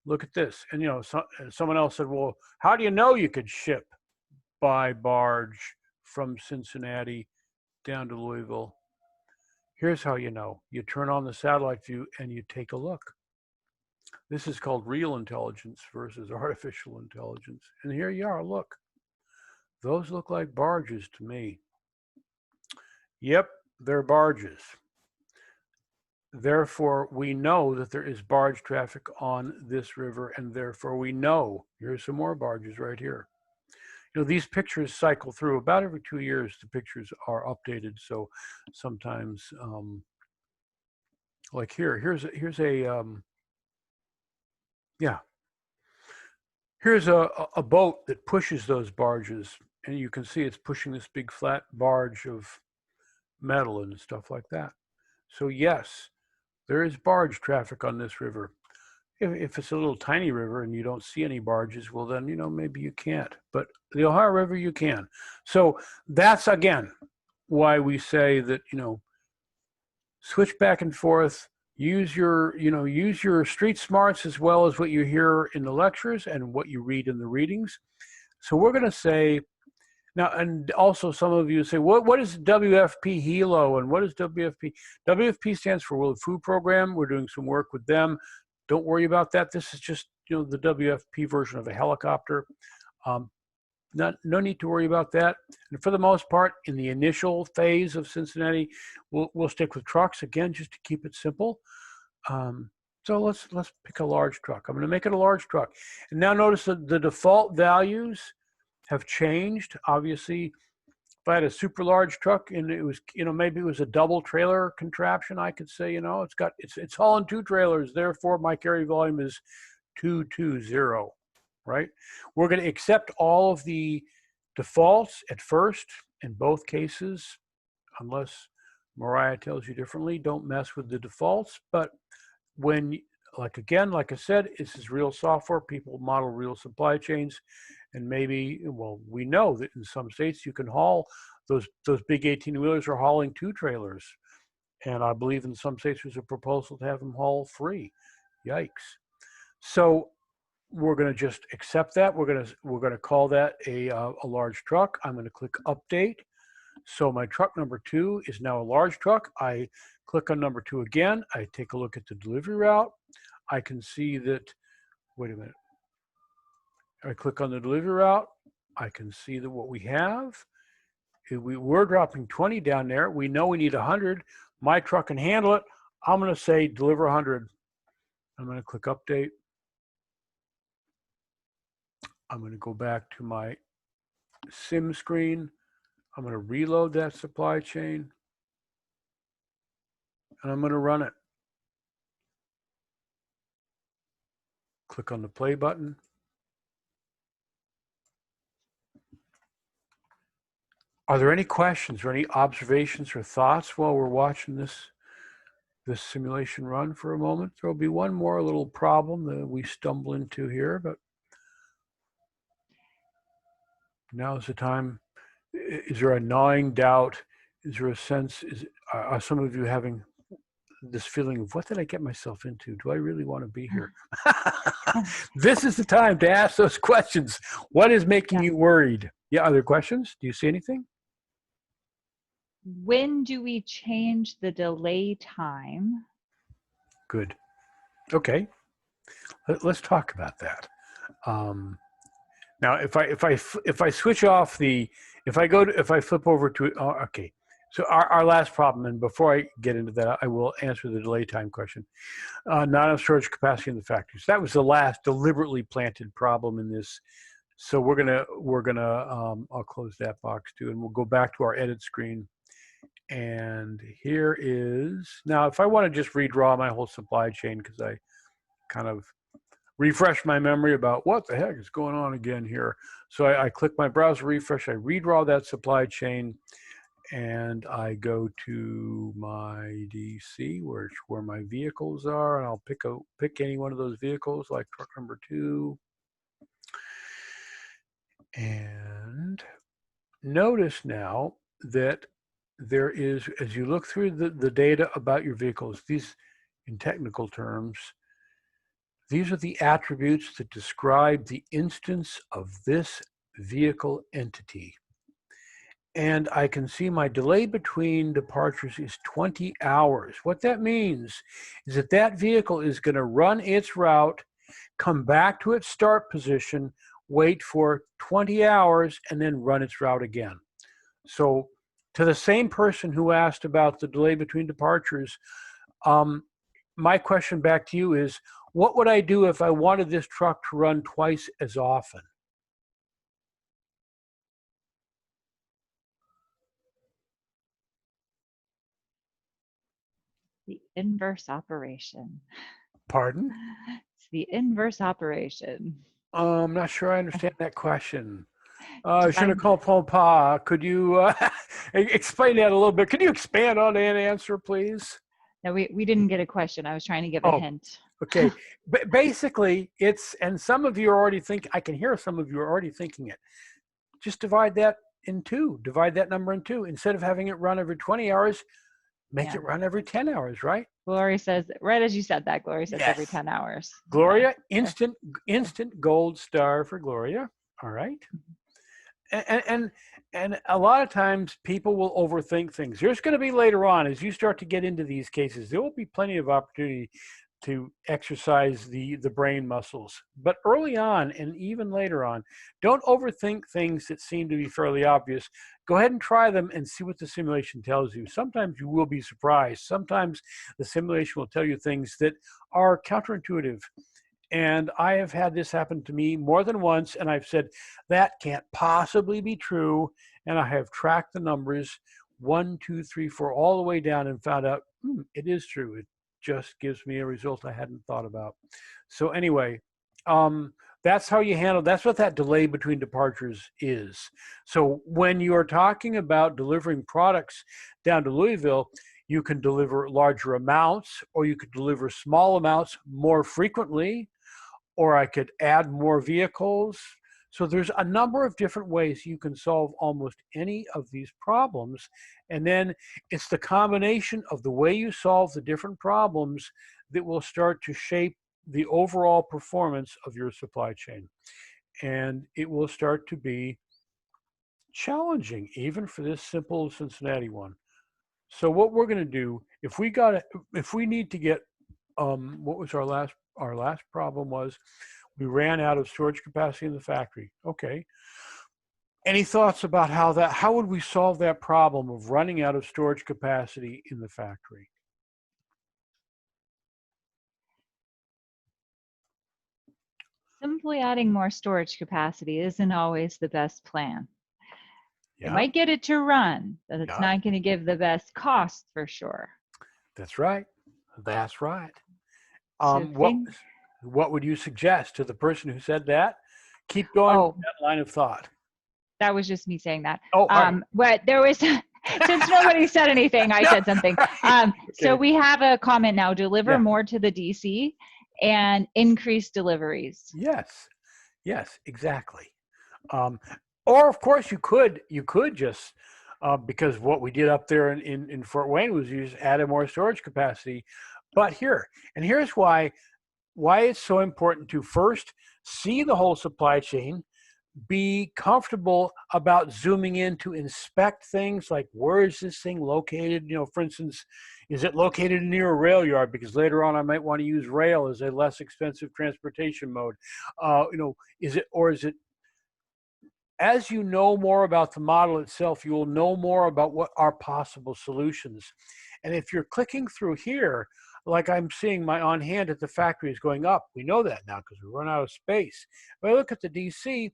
S1: look at this. And someone else said, well, how do you know you could ship by barge from Cincinnati down to Louisville? Here's how you know. You turn on the satellite view and you take a look. This is called real intelligence versus artificial intelligence. And here you are, look. Those look like barges to me. Yep, they're barges. therefore we know that there is barge traffic on this river, and therefore we know, here's some more barges right here. These pictures cycle through about every 2 years. The pictures are updated. So sometimes, like here's a boat that pushes those barges, and you can see it's pushing this big flat barge of metal and stuff like that. So yes, there is barge traffic on this river. If it's a little tiny river and you don't see any barges, well then, maybe you can't. But the Ohio River, you can. So that's, again, why we say that, switch back and forth, use your street smarts as well as what you hear in the lectures and what you read in the readings. So we're going to say, now, and also some of you say, what is WFP Hilo and what is WFP? WFP stands for World Food Program. We're doing some work with them. Don't worry about that. This is just, the WFP version of a helicopter. No need to worry about that. And for the most part, in the initial phase of Cincinnati, we'll stick with trucks again, just to keep it simple. So let's pick a large truck. I'm going to make it a large truck. And now notice that the default values have changed. Obviously, if I had a super large truck and it was, maybe it was a double trailer contraption, I could say, it's hauling 2 trailers. Therefore, my carry volume is 220, right? We're going to accept all of the defaults at first in both cases, unless Mariah tells you differently. Don't mess with the defaults. But when, like I said, this is real software. People model real supply chains. And maybe, we know that in some states you can haul, those big 18-wheelers are hauling 2 trailers. And I believe in some states there's a proposal to have them haul 3. Yikes. So we're going to just accept that. We're going to call that a large truck. I'm going to click update. So my truck number 2 is now a large truck. I click on number 2 again. I take a look at the delivery route. I can see that, wait a minute. I click on the delivery route. I can see that what we have, we're dropping 20 down there. We know we need 100. My truck can handle it. I'm going to say deliver 100. I'm going to click update. I'm going to go back to my sim screen. I'm going to reload that supply chain. And I'm going to run it. Click on the play button. Are there any questions or any observations or thoughts while we're watching this simulation run for a moment? There'll be one more little problem that we stumble into here, but now's the time. Is there a gnawing doubt? Is there a sense, are some of you having this feeling of, what did I get myself into? Do I really want to be here? This is the time to ask those questions. What is making you worried? Yeah, are there questions? Do you see anything?
S2: When do we change the delay time?
S1: Good. Okay. Let's talk about that. Now, if I switch off if I flip over to, okay. So our last problem, and before I get into that, I will answer the delay time question. Not enough storage capacity in the factories. That was the last deliberately planted problem in this. So we're gonna I'll close that box too, and we'll go back to our edit screen. And here is, now if I want to just redraw my whole supply chain, because I kind of refresh my memory about what the heck is going on again here. So I click my browser refresh, I redraw that supply chain, and I go to my DC, where my vehicles are, and I'll pick any one of those vehicles, like truck number 2. And notice now that there is, as you look through the data about your vehicles, these, in technical terms, these are the attributes that describe the instance of this vehicle entity. And I can see my delay between departures is 20 hours. What that means is that vehicle is going to run its route, come back to its start position, wait for 20 hours, and then run its route again. So to the same person who asked about the delay between departures, My question back to you is, what would I do if I wanted this truck to run twice as often?
S2: The inverse operation.
S1: Pardon?
S2: It's the inverse operation.
S1: I'm not sure I understand that question. Je ne
S2: Divide.
S1: comprends pas. Could you explain that a little bit? Could you expand on that answer, please?
S2: No, we didn't get a question. I was trying to give a
S1: Oh,
S2: hint.
S1: okay. Basically, it's, and some of you are already thinking, I can hear some of you are already thinking it. Just divide that in two. Divide that number in two. Instead of having it run every 20 hours, make
S2: Yeah.
S1: it run every 10 hours, right?
S2: Gloria says, right as you said that, Gloria says every
S1: Yes.
S2: 10 hours.
S1: Gloria,
S2: Yeah.
S1: instant gold star for Gloria. All right. And a lot of times people will overthink things. There's going to be later on, as you start to get into these cases, there will be plenty of opportunity to exercise the brain muscles. But early on and even later on, don't overthink things that seem to be fairly obvious. Go ahead and try them and see what the simulation tells you. Sometimes you will be surprised. Sometimes the simulation will tell you things that are counterintuitive. And I have had this happen to me more than once, and I've said, that can't possibly be true. And I have tracked the numbers 1, 2, 3, 4, all the way down and found out it is true. It just gives me a result I hadn't thought about. So anyway, that's how you handle, that's what that delay between departures is. So when you're talking about delivering products down to Louisville, you can deliver larger amounts, or you could deliver small amounts more frequently, or I could add more vehicles. So there's a number of different ways you can solve almost any of these problems. And then it's the combination of the way you solve the different problems that will start to shape the overall performance of your supply chain. And it will start to be challenging, even for this simple Cincinnati one. So what we're going to do, if we need to get, what was our last problem was, we ran out of storage capacity in the factory. Okay. Any thoughts about how would we solve that problem of running out of storage capacity in the factory?
S2: Simply adding more storage capacity isn't always the best plan. It
S1: Yeah.
S2: might get it to run, but it's
S1: Yeah.
S2: not going to give the best cost for sure.
S1: That's right. That's right.
S2: So
S1: What would you suggest to the person who said that? Keep going with that line of thought.
S2: that was just me saying that.
S1: Oh, all right.
S2: But there was, since nobody said anything, I said something.
S1: Okay.
S2: So we have a comment now: deliver
S1: Yeah.
S2: more to the DC and increase deliveries.
S1: Yes. Yes, exactly. Or of course you could just, because what we did up there in Fort Wayne was you just added more storage capacity. But here's why it's so important to first see the whole supply chain, be comfortable about zooming in to inspect things like, where is this thing located? You know, for instance, is it located near a rail yard? Because later on I might want to use rail as a less expensive transportation mode. Is it, as you know more about the model itself, you will know more about what are possible solutions. And if you're clicking through here, like I'm seeing my on hand at the factory is going up, we know that now because we run out of space. If I look at the DC,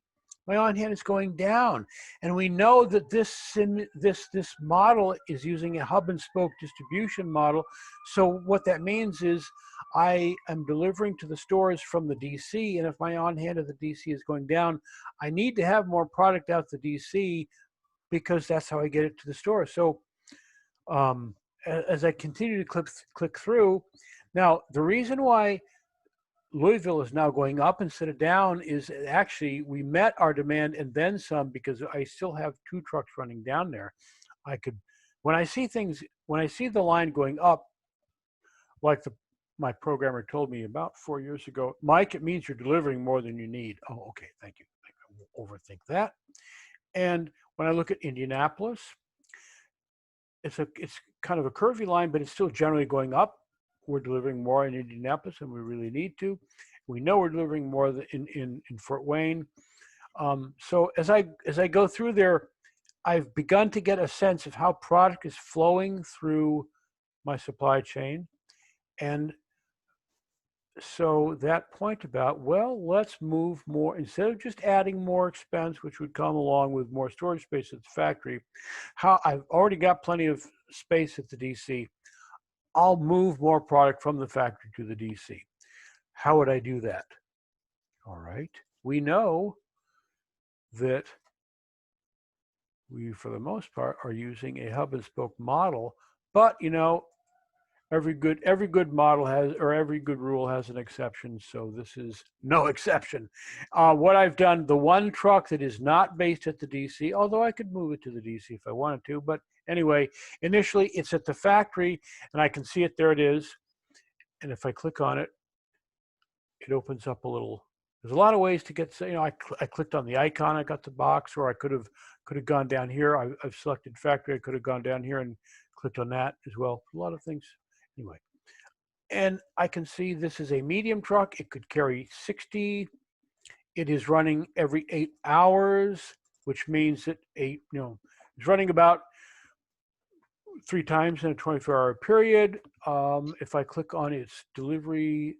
S1: my on hand is going down. And we know that this model is using a hub and spoke distribution model. So what that means is I am delivering to the stores from the DC, and if my on hand at the DC is going down, I need to have more product out the DC because that's how I get it to the store. So as I continue to click through, now the reason why Louisville is now going up instead of down is actually we met our demand and then some, because I still have 2 trucks running down there. When I see the line going up, like my programmer told me about 4 years ago, Mike, it means you're delivering more than you need. Oh, okay, thank you. I won't overthink that. And when I look at Indianapolis, it's kind of a curvy line, but it's still generally going up. We're delivering more in Indianapolis than we really need to. We know we're delivering more in Fort Wayne. So as I go through there, I've begun to get a sense of how product is flowing through my supply chain. And so that point about, well, let's move more, instead of just adding more expense, which would come along with more storage space at the factory, how I've already got plenty of space at the DC, I'll move more product from the factory to the DC. How would I do that? All right. We know that we, for the most part, are using a hub and spoke model, but every good model has, or every good rule has an exception. So this is no exception. What I've done, the one truck that is not based at the DC, although I could move it to the DC if I wanted to, but anyway, initially it's at the factory and I can see it, there it is. And if I click on it, it opens up a little, there's a lot of ways to get, I clicked on the icon, I got the box, or I could have gone down here. I've selected factory, I could have gone down here and clicked on that as well. A lot of things. Anyway, and I can see this is a medium truck. It could carry 60. It is running every 8 hours, which means that it's running about 3 times in a 24-hour period. If I click on its delivery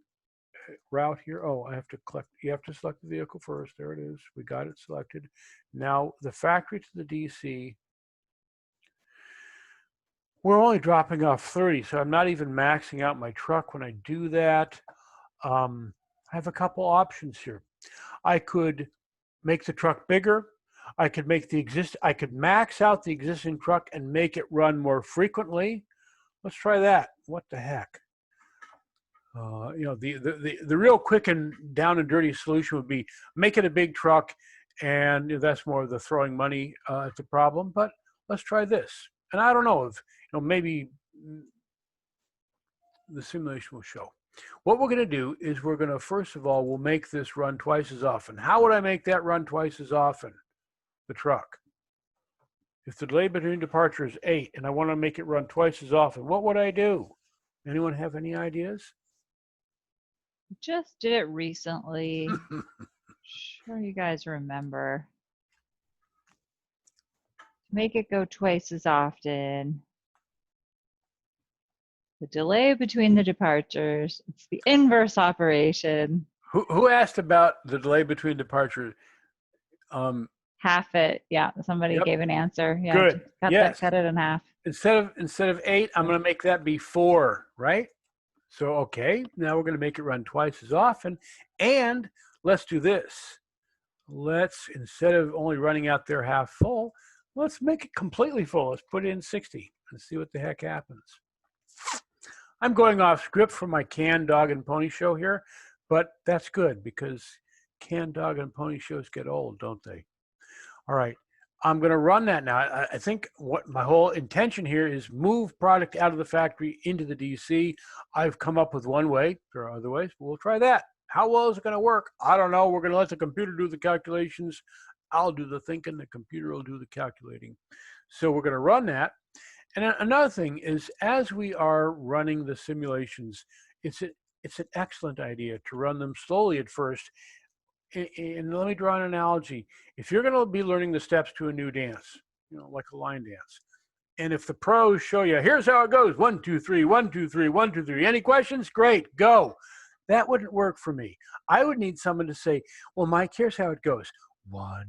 S1: route here, I have to collect, you have to select the vehicle first. There it is. We got it selected. Now the factory to the DC, we're only dropping off 30, so I'm not even maxing out my truck when I do that. I have a couple options here. I could make the truck bigger. I could max out the existing truck and make it run more frequently. Let's try that. What the heck? The real quick and down and dirty solution would be make it a big truck, and that's more of the throwing money at the problem. But let's try this. And I don't know if maybe the simulation will show. What we're going to do is we're going to, first of all, we'll make this run twice as often. How would I make that run twice as often? The truck. If the delay between departure is 8 and I want to make it run twice as often, what would I do? Anyone have any ideas?
S2: Just did it recently. Sure you guys remember. Make it go twice as often. The delay between the departures. It's the inverse operation.
S1: Who asked about the delay between departures?
S2: Half it. Yeah, somebody gave an answer. Yeah,
S1: good. Yes.
S2: Cut it in half.
S1: Instead of 8, I'm going to make that be 4, right? So, okay, now we're going to make it run twice as often. And let's do this. Let's, instead of only running out there half full, let's make it completely full. Let's put in 60 and see what the heck happens. I'm going off script for my canned dog and pony show here, but that's good because canned dog and pony shows get old, don't they? All right, I'm going to run that now. I think what my whole intention here is move product out of the factory into the DC. I've come up with one way. There are other ways, but we'll try that. How well is it going to work? I don't know. We're going to let the computer do the calculations. I'll do the thinking. The computer will do the calculating. So we're going to run that. And another thing is, as we are running the simulations, it's an excellent idea to run them slowly at first. And let me draw an analogy. If you're going to be learning the steps to a new dance, like a line dance, and if the pros show you, here's how it goes, 1, 2, 3, 1, 2, 3, 1, 2, 3. Any questions? Great, go. That wouldn't work for me. I would need someone to say, well, Mike, here's how it goes. 1,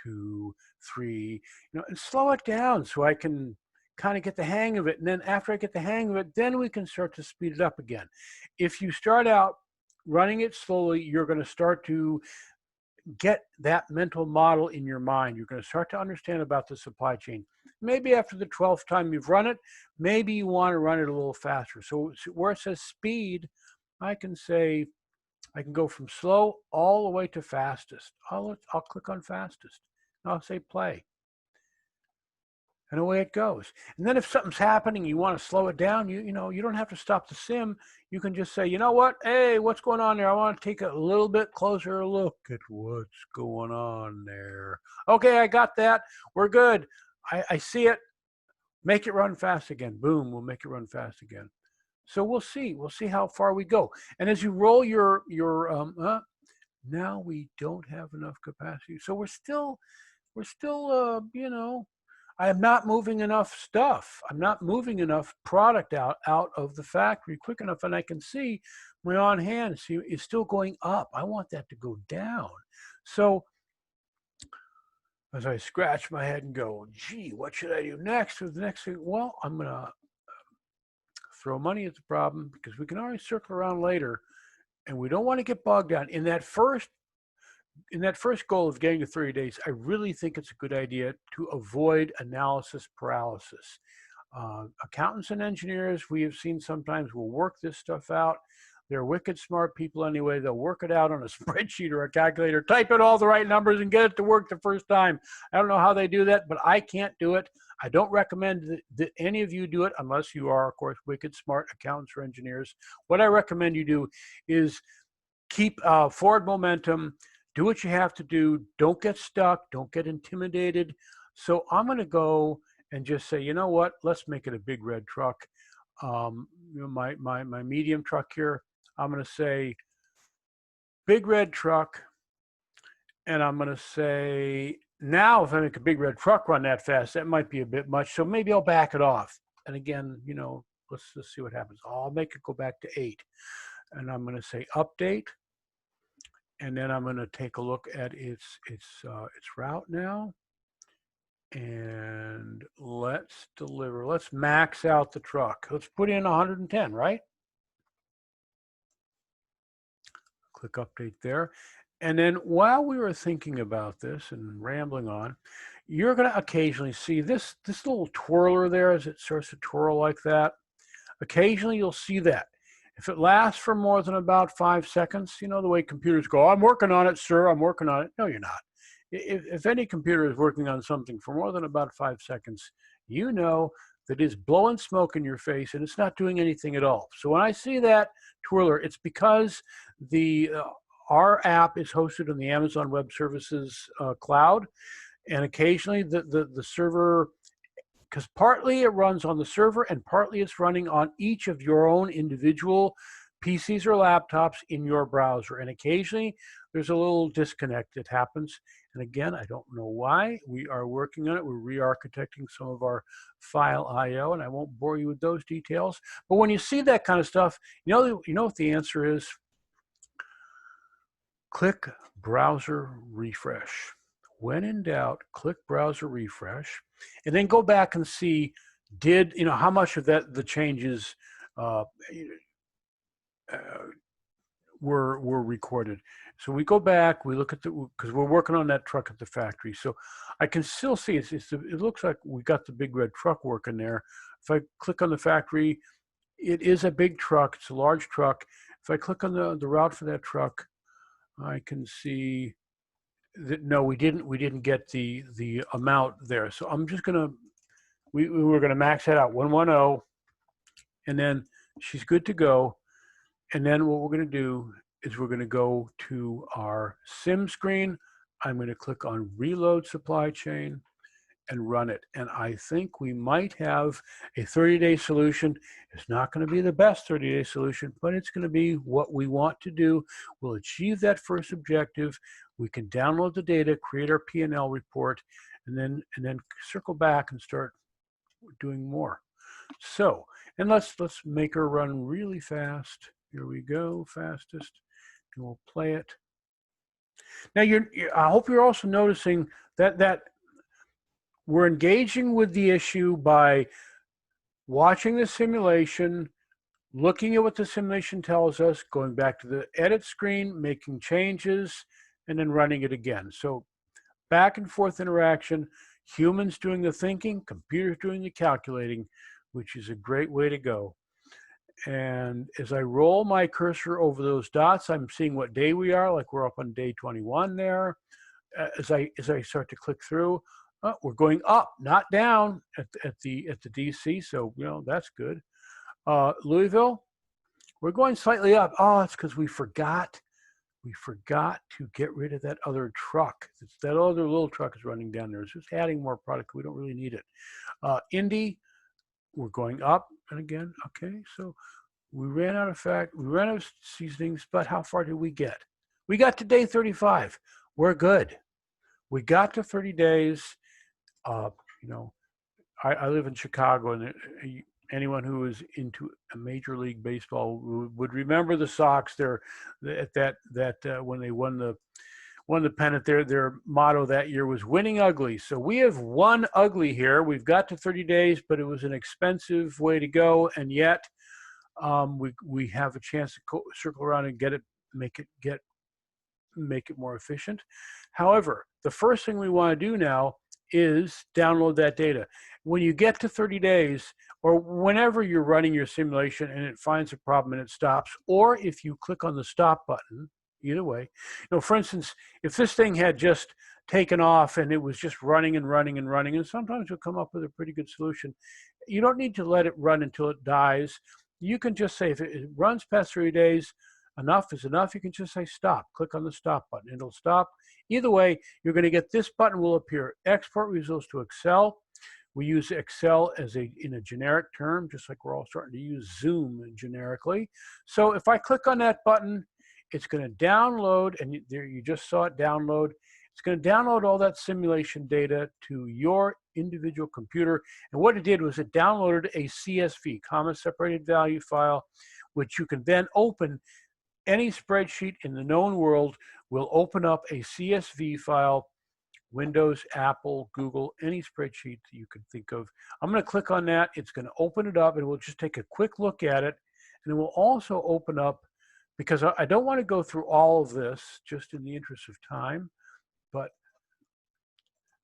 S1: 2, 3, and slow it down so I can kind of get the hang of it. And then after I get the hang of it, then we can start to speed it up again. If you start out running it slowly, you're going to start to get that mental model in your mind. You're going to start to understand about the supply chain. Maybe after the 12th time you've run it, maybe you want to run it a little faster. So where it says speed, I can go from slow all the way to fastest. I'll click on fastest. I'll say play. And away it goes. And then if something's happening, you want to slow it down, you don't have to stop the sim. You can just say, you know what? Hey, what's going on there? I want to take a little bit closer look at what's going on there. Okay, I got that. We're good. I see it. Make it run fast again. Boom, we'll make it run fast again. So we'll see. We'll see how far we go. And as you roll your now we don't have enough capacity. So we're still I am not moving enough stuff. I'm not moving enough product out of the factory quick enough. And I can see my on hand is still going up. I want that to go down. So as I scratch my head and go, gee, what should I do next? Or the next thing, well, I'm going to throw money at the problem because we can always circle around later, and we don't want to get bogged down in that first goal of getting to 30 days. I really think it's a good idea to avoid analysis paralysis. Accountants and engineers, we have seen sometimes will work this stuff out. They're wicked smart people anyway. They'll work it out on a spreadsheet or a calculator, type in all the right numbers and get it to work the first time. I don't know how they do that, but I can't do it. I don't recommend that any of you do it unless you are, of course, wicked smart accountants or engineers. What I recommend you do is keep forward momentum. Do what you have to do. Don't get stuck. Don't get intimidated. So I'm going to go and just say, you know what? Let's make it a big red truck. My medium truck here, I'm going to say big red truck. And I'm going to say, now if I make a big red truck run that fast, that might be a bit much. So maybe I'll back it off. And again, let's see what happens. I'll make it go back to 8. And I'm going to say update. And then I'm going to take a look at its route now. And let's deliver. Let's max out the truck. Let's put in 110, right? Click update there. And then while we were thinking about this and rambling on, you're going to occasionally see this little twirler there as it starts to twirl like that. Occasionally you'll see that. If it lasts for more than about 5 seconds, the way computers go, I'm working on it, sir, I'm working on it. No, you're not. If any computer is working on something for more than about 5 seconds, you know that it's blowing smoke in your face and it's not doing anything at all. So when I see that twirler, it's because our app is hosted on the Amazon Web Services cloud, and occasionally the server, because partly it runs on the server and partly it's running on each of your own individual PCs or laptops in your browser. And occasionally there's a little disconnect that happens. And again, I don't know why. We are working on it. We're re-architecting some of our file I/O, and I won't bore you with those details. But when you see that kind of stuff, you know what the answer is? Click browser refresh. When in doubt, click browser refresh, and then go back and see how much of the changes were recorded. So we go back, we look at because we're working on that truck at the factory. So I can still see it looks like we got the big red truck working there. If I click on the factory, it is a big truck. It's a large truck. If I click on the route for that truck, I can see that no, we didn't get the amount there. So I'm just gonna we were gonna max that out 110, and then she's good to go. And then what we're gonna do is we're gonna go to our sim screen. I'm gonna click on reload supply chain and run it. And I think we might have a 30-day solution. It's not going to be the best 30-day solution, but it's going to be what we want to do. We'll achieve that first objective. We can download the data, create our P&L report, and then circle back and start doing more. So, and let's make her run really fast. Here we go, fastest. And we'll play it. Now, I hope you're also noticing that we're engaging with the issue by watching the simulation, looking at what the simulation tells us, going back to the edit screen, making changes, and then running it again. So back and forth interaction, humans doing the thinking, computers doing the calculating, which is a great way to go. And as I roll my cursor over those dots, I'm seeing what day we are, like we're up on day 21 there. As I start to click through, we're going up, not down at the DC, so that's good. Louisville, we're going slightly up. Oh, it's because we forgot to get rid of that other truck. That other little truck is running down there. It's just adding more product. We don't really need it. Indy, we're going up, and again, okay. So we ran out of seasonings, but how far did we get? We got to day 35. We're good. We got to 30 days. I live in Chicago, and anyone who is into a Major League Baseball would remember the Sox. There, at that when they won the pennant, their motto that year was "Winning Ugly." So we have won ugly here. We've got to 30 days, but it was an expensive way to go, and yet we have a chance to circle around and make it more efficient. However, the first thing we want to do now is download that data. When you get to 30 days, or whenever you're running your simulation and it finds a problem and it stops, or if you click on the stop button, either way, for instance, if this thing had just taken off and it was just running and running and running, and sometimes you'll come up with a pretty good solution. You don't need to let it run until it dies. You can just say, if it runs past 30 days, enough is enough. You can just say stop. Click on the stop button. It'll stop. Either way, you're going to get this button will appear. Export results to Excel. We use Excel in a generic term, just like we're all starting to use Zoom generically. So if I click on that button, it's going to download, and there you just saw it download. It's going to download all that simulation data to your individual computer. And what it did was it downloaded a CSV, comma separated value file, which you can then open. Any spreadsheet in the known world will open up a CSV file, Windows, Apple, Google, any spreadsheet that you can think of. I'm going to click on that. It's going to open it up, and we'll just take a quick look at it. And it will also open up, because I don't want to go through all of this just in the interest of time. But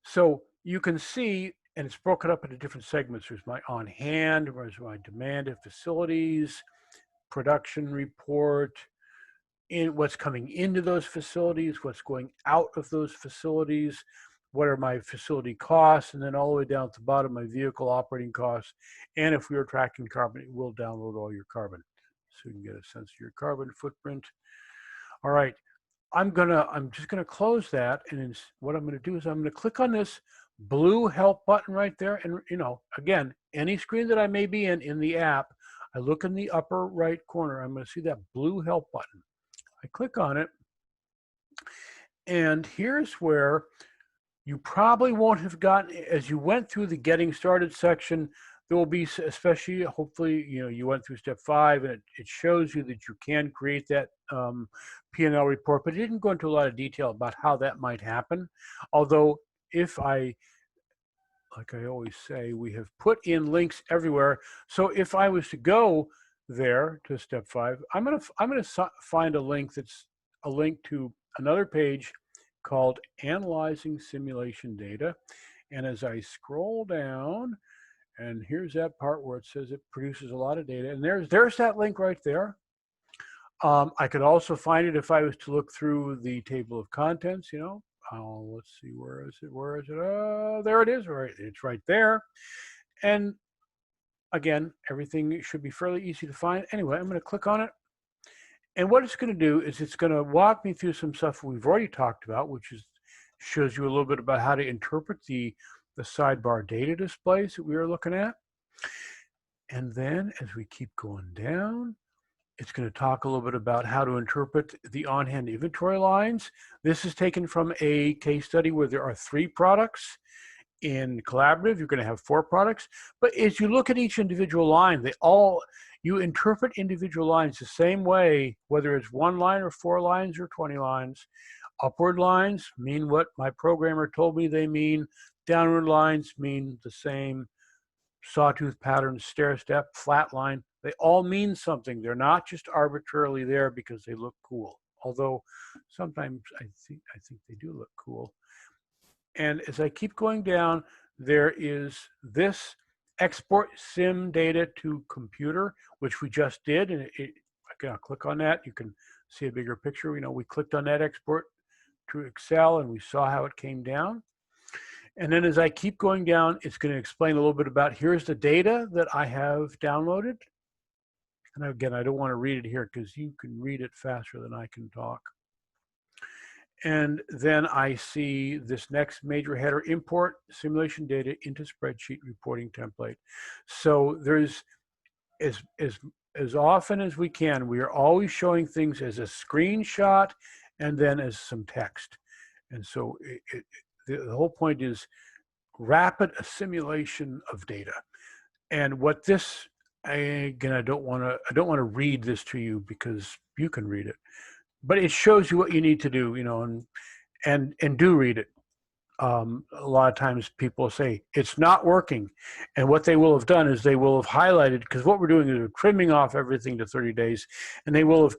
S1: so you can see, and it's broken up into different segments. There's my on hand, there's my demand of facilities, production report, in what's coming into those facilities, what's going out of those facilities, what are my facility costs, and then all the way down at the bottom, my vehicle operating costs. And if we were tracking carbon, it will download all your carbon, so you can get a sense of your carbon footprint. All right, I'm just gonna close that, and what I'm gonna do is I'm gonna click on this blue help button right there, and again, any screen that I may be in the app, I look in the upper right corner, I'm gonna see that blue help button. I click on it, and here's where you probably won't have gotten, as you went through the getting started section, there will be, especially, hopefully, you went through step 5, and it shows you that you can create that P&L report, but it didn't go into a lot of detail about how that might happen. Although, like I always say, we have put in links everywhere. So if I was to go there to step 5, I'm gonna find a link that's a link to another page called Analyzing Simulation Data. And as I scroll down, and here's that part where it says it produces a lot of data, and there's that link right there. I could also find it if I was to look through the table of contents. Let's see, where is it? Oh, there it is. Right, it's right there. And again, everything should be fairly easy to find. Anyway, I'm going to click on it. And what it's going to do is it's going to walk me through some stuff we've already talked about, which shows you a little bit about how to interpret the sidebar data displays that we were looking at. And then as we keep going down, it's going to talk a little bit about how to interpret the on-hand inventory lines. This is taken from a case study where there are 3 products. In collaborative, you're going to have 4 products. But as you look at each individual line, you interpret individual lines the same way, whether it's 1 line or 4 lines or 20 lines. Upward lines mean what my programmer told me they mean. Downward lines mean the same. Sawtooth pattern, stair step, flat line, they all mean something. They're not just arbitrarily there because they look cool. Although sometimes I think they do look cool. And as I keep going down, there is this export sim data to computer, which we just did. And I'll click on that. You can see a bigger picture. We clicked on that export to Excel, and we saw how it came down. And then as I keep going down, it's going to explain a little bit about, here's the data that I have downloaded. And again, I don't want to read it here because you can read it faster than I can talk. And then I see this next major header, import simulation data into spreadsheet reporting template. So there's, as often as we can, we are always showing things as a screenshot and then as some text. And so the whole point is, rapid assimilation of data. And what this, again, I don't want to read this to you because you can read it, but it shows you what you need to do, and do read it. A lot of times people say it's not working, and what they will have done is they will have highlighted, because what we're doing is we're trimming off everything to 30 days, and they will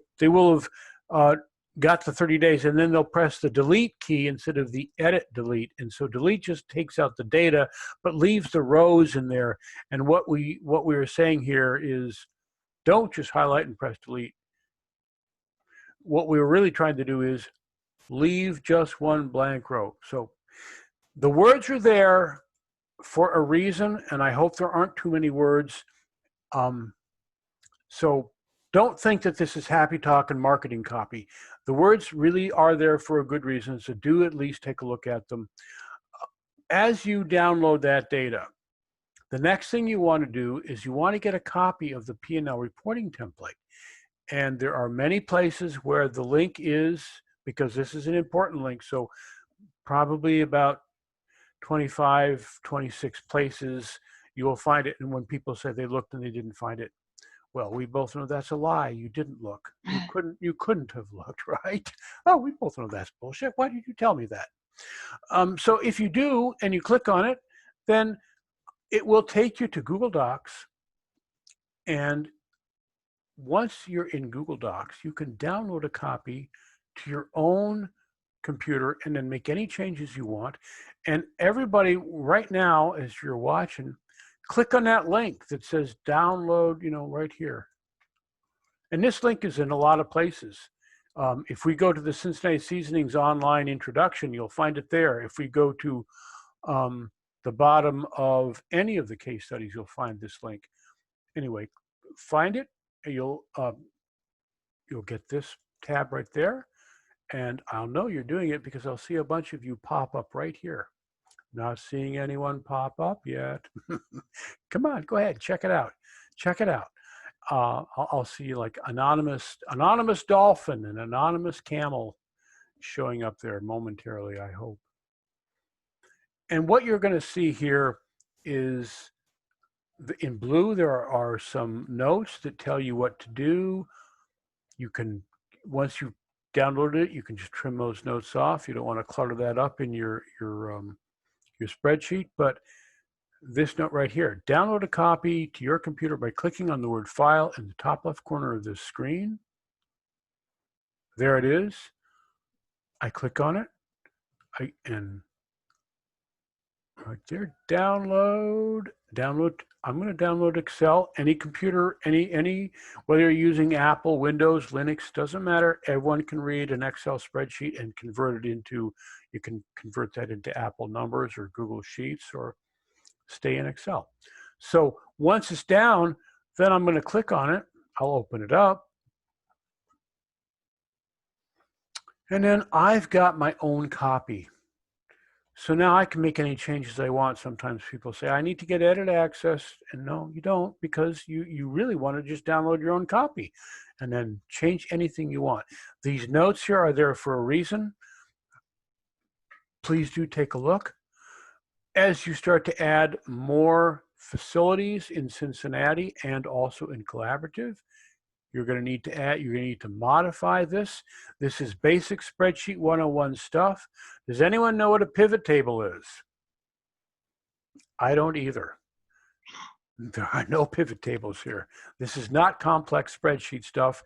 S1: have got the 30 days, and then they'll press the delete key instead of the edit delete, and so delete just takes out the data but leaves the rows in there. And what we are saying here is, don't just highlight and press delete. What we were really trying to do is leave just one blank row. So the words are there for a reason, and I hope there aren't too many words. So don't think that this is happy talk and marketing copy. The words really are there for a good reason, so do at least take a look at them. As you download that data, the next thing you want to do is you want to get a copy of the P&L reporting template. And there are many places where the link is, because this is an important link, so probably about 25, 26 places you will find it. And when people say they looked and they didn't find it, well, we both know that's a lie. You didn't look. You couldn't have looked, right? Oh, we both know that's bullshit. Why did you tell me that? So if you do and you click on it, then it will take you to Google Docs. And once you're in Google Docs, you can download a copy to your own computer and then make any changes you want. And everybody right now, as you're watching, click on that link that says download, right here. And this link is in a lot of places. If we go to the Cincinnati Seasonings online introduction, you'll find it there. If we go to the bottom of any of the case studies, you'll find this link. Anyway, find it, and you'll get this tab right there. And I'll know you're doing it because I'll see a bunch of you pop up right here. Not seeing anyone pop up yet. Come on, go ahead, check it out. Check it out. I'll see like anonymous dolphin and anonymous camel showing up there momentarily, I hope. And what you're going to see here is in blue, there are some notes that tell you what to do. You can, once you download it, you can just trim those notes off. You don't want to clutter that up in your spreadsheet. But this note right here, download a copy to your computer by clicking on the word file in the top left corner of the screen. There it is. I click on it, and right there, download. I'm going to download Excel. Any computer, any whether you're using Apple, Windows, Linux, doesn't matter. Everyone can read an Excel spreadsheet and convert it into, you can convert that into Apple numbers or Google Sheets or stay in Excel. So once it's down, then I'm going to click on it. I'll open it up. And then I've got my own copy. So now I can make any changes I want. Sometimes people say, I need to get edit access. And no, you don't, because you really want to just download your own copy and then change anything you want. These notes here are there for a reason. Please do take a look. As you start to add more facilities in Cincinnati and also in Collaborative, you're going to need to modify this. This is basic spreadsheet 101 stuff. Does anyone know what a pivot table is? I don't either. There are no pivot tables here. This is not complex spreadsheet stuff.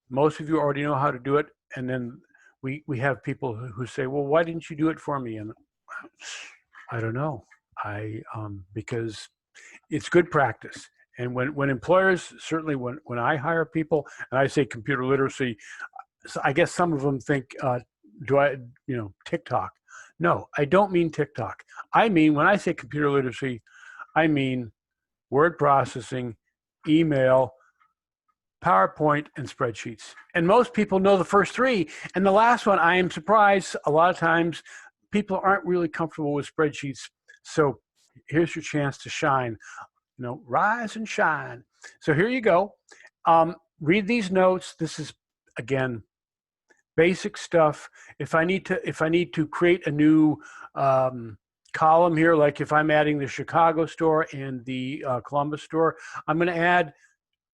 S1: Most of you already know how to do it. And then we have people who say, well, why didn't you do it for me? And I don't know. Because it's good practice. And when employers, certainly when I hire people and I say computer literacy, so I guess some of them think, TikTok. No, I don't mean TikTok. I mean, when I say computer literacy, I mean word processing, email, PowerPoint, and spreadsheets. And most people know the first three. And the last one, I am surprised, a lot of times people aren't really comfortable with spreadsheets. So here's your chance to shine. Rise and shine. So here you go. Read these notes. This is, again, basic stuff. If I need to create a new column here, like if I'm adding the Chicago store and the Columbus store, I'm going to add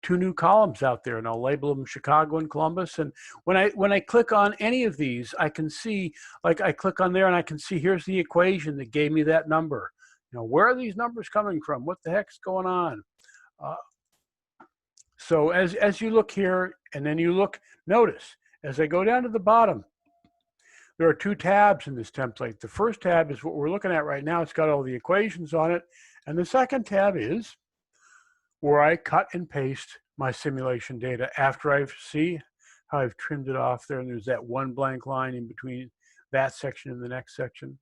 S1: 2 new columns out there, and I'll label them Chicago and Columbus. And when I click on any of these, I can see, like I click on there and I can see here's the equation that gave me that number. Where are these numbers coming from? What the heck's going on? So as you look here, and then you look, notice as I go down to the bottom, there are 2 tabs in this template. The first tab is what we're looking at right now. It's got all the equations on it. And the second tab is where I cut and paste my simulation data after I see how I've trimmed it off there. And there's that one blank line in between that section and the next section.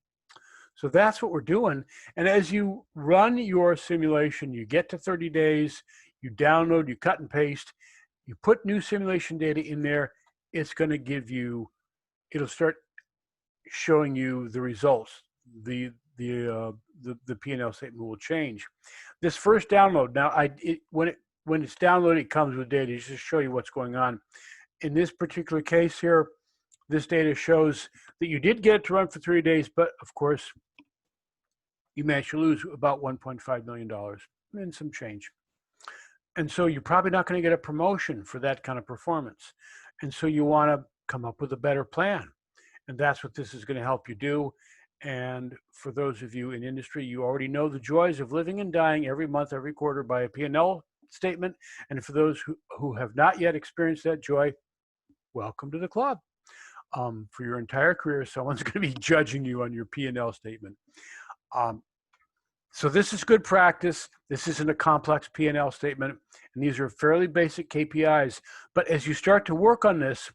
S1: So that's what we're doing. And as you run your simulation, you get to 30 days, you download, you cut and paste, you put new simulation data in there, it's going to give you, it'll start showing you the results. The P&L statement will change. This first download, now when it's downloaded, it comes with data. Just to show you what's going on. In this particular case here, this data shows that you did get it to run for 3 days, but of course, you managed to lose about $1.5 million and some change. And so you're probably not going to get a promotion for that kind of performance. And so you want to come up with a better plan. And that's what this is going to help you do. And for those of you in industry, you already know the joys of living and dying every month, every quarter by a P&L statement. And for those who have not yet experienced that joy, welcome to the club. For your entire career, someone's going to be judging you on your P&L statement. So this is good practice. This isn't a complex P&L statement, and these are fairly basic KPIs. But as you start to work on this,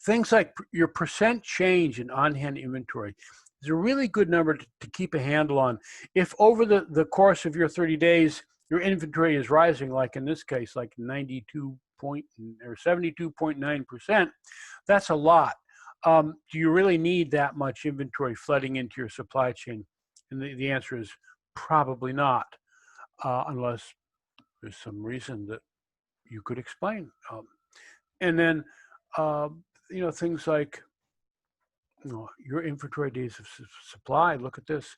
S1: things like your percent change in on-hand inventory is a really good number to keep a handle on. If over the course of your 30 days, your inventory is rising, like in this case, like 72.9%, that's a lot. Do you really need that much inventory flooding into your supply chain? And the answer is probably not, unless there's some reason that you could explain. And then, things like your inventory days of supply. Look at this.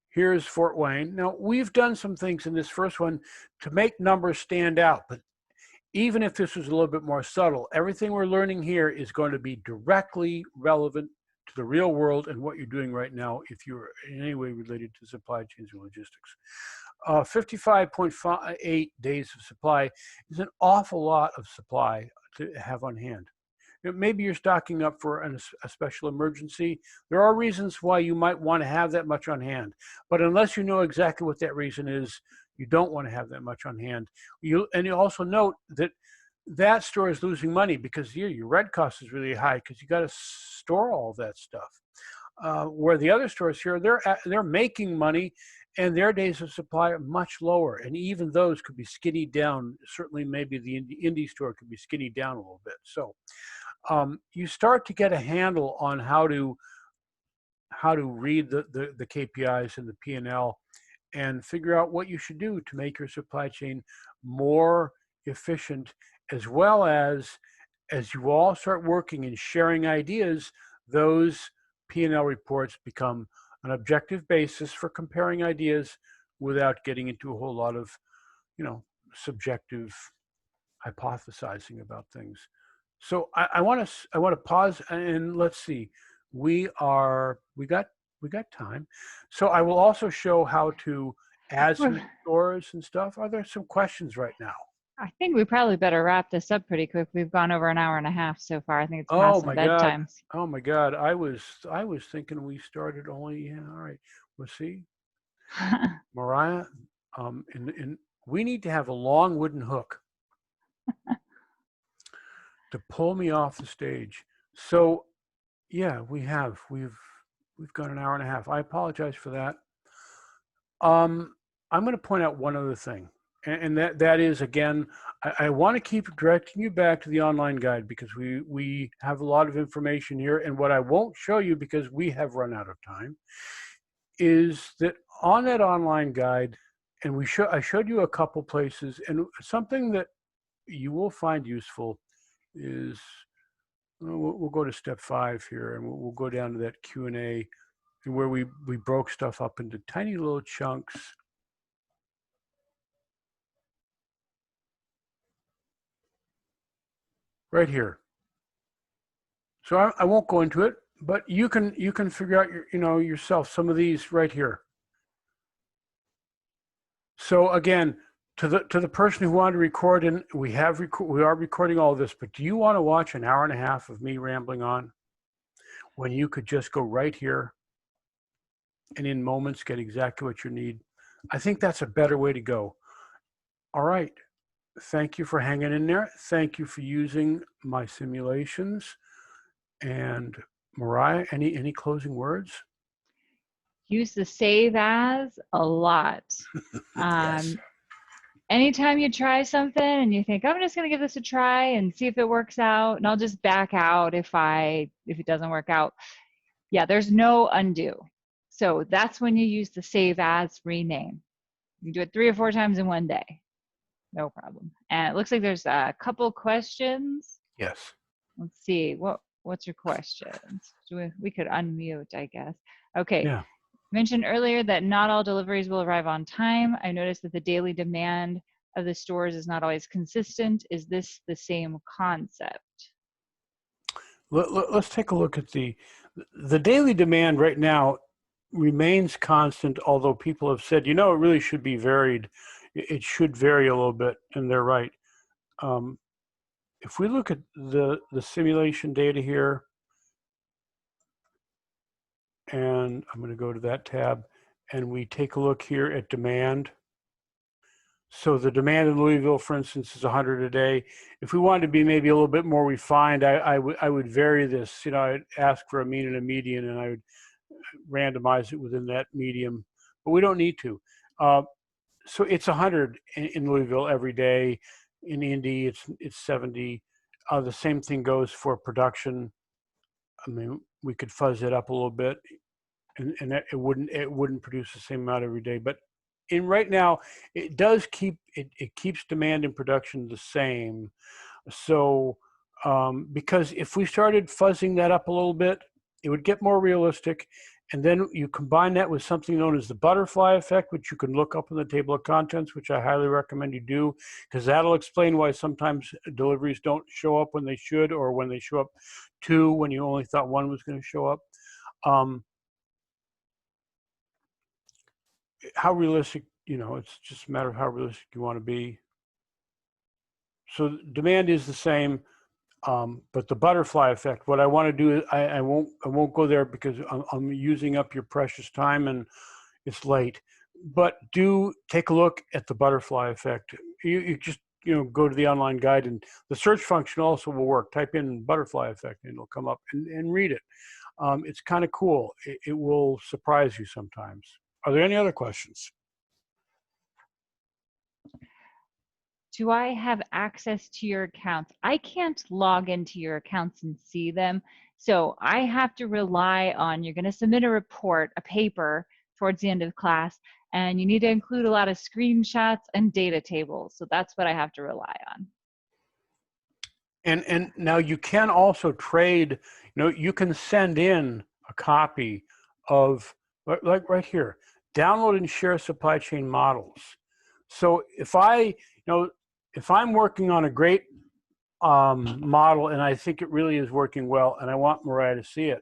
S1: Here's Fort Wayne. Now, we've done some things in this first one to make numbers stand out, but even if this was a little bit more subtle, everything we're learning here is going to be directly relevant to the real world and what you're doing right now if you're in any way related to supply chains and logistics. 55.8 days of supply is an awful lot of supply to have on hand. Maybe you're stocking up for a special emergency. There are reasons why you might want to have that much on hand. But unless you know exactly what that reason is, you don't want to have that much on hand. And you also note that that store is losing money because your rent cost is really high because you got to store all that stuff. Where the other stores here, they're making money and their days of supply are much lower. And even those could be skinnied down. Certainly maybe the indie store could be skinnied down a little bit. So you start to get a handle on how to read the KPIs and the P&L and figure out what you should do to make your supply chain more efficient, as well as you all start working and sharing ideas, those P&L reports become an objective basis for comparing ideas without getting into a whole lot of, subjective hypothesizing about things. So I want to pause and let's see. We got time. So I will also show how to add some stores and stuff. Are there some questions right now?
S2: I think we probably better wrap this up pretty quick. We've gone over an hour and a half so far. I think it's past some bedtimes.
S1: Oh my God. I was thinking we started only, all right. We'll see. Mariah, and we need to have a long wooden hook to pull me off the stage. So yeah, we've gone an hour and a half. I apologize for that. I'm going to point out one other thing, and that is, again, I want to keep directing you back to the online guide because we have a lot of information here, and what I won't show you because we have run out of time is that on that online guide, and I showed you a couple places, and something that you will find useful is we'll go to step 5 here, and we'll go down to that Q&A where we broke stuff up into tiny little chunks. Right here. So I won't go into it, but you can figure out yourself some of these right here. So again, to the person who wanted to record, and we are recording all this, but do you want to watch an hour and a half of me rambling on when you could just go right here and in moments get exactly what you need? I think that's a better way to go. All right. Thank you for hanging in there. Thank you for using my simulations. And Mariah, any closing words?
S2: Use the save as a lot.
S1: Yes.
S2: Anytime you try something and you think, I'm just going to give this a try and see if it works out, and I'll just back out if it doesn't work out. Yeah, there's no undo. So that's when you use the save as rename. You can do it 3 or 4 times in one day. No problem. And it looks like there's a couple questions.
S1: Yes.
S2: Let's see. What's your questions? We could unmute, I guess. Okay.
S1: Yeah.
S2: Mentioned earlier that not all deliveries will arrive on time. I noticed that the daily demand of the stores is not always consistent. Is this the same concept?
S1: Let's take a look at the daily demand right now remains constant, although people have said, it really should be varied. It should vary a little bit, and they're right. If we look at the simulation data here, and I'm going to go to that tab, and we take a look here at demand. So the demand in Louisville, for instance, is 100 a day. If we wanted to be maybe a little bit more refined, I would vary this. I'd ask for a mean and a median, and I would randomize it within that medium. But we don't need to. So it's 100 in Louisville every day. In Indy, it's 70. The same thing goes for production. I mean, we could fuzz it up a little bit, and it wouldn't produce the same amount every day. But right now, it does it keeps demand and production the same. So because if we started fuzzing that up a little bit, it would get more realistic. And then you combine that with something known as the butterfly effect, which you can look up in the table of contents, which I highly recommend you do, because that'll explain why sometimes deliveries don't show up when they should, or when they show up 2 when you only thought 1 was going to show up. How realistic, it's just a matter of how realistic you want to be. So demand is the same. But the butterfly effect, what I want to do is I won't go there because I'm using up your precious time and it's late. But do take a look at the butterfly effect. You just go to the online guide, and the search function also will work. Type in butterfly effect and it'll come up, and read it. It's kind of cool. It will surprise you sometimes. Are there any other questions?
S2: Do I have access to your accounts? I can't log into your accounts and see them. So I have to rely on, you're going to submit a report, a paper towards the end of class, and you need to include a lot of screenshots and data tables. So that's what I have to rely on.
S1: And now you can also trade, you can send in a copy of, like right here, download and share supply chain models. So if I'm working on a great model and I think it really is working well and I want Mariah to see it,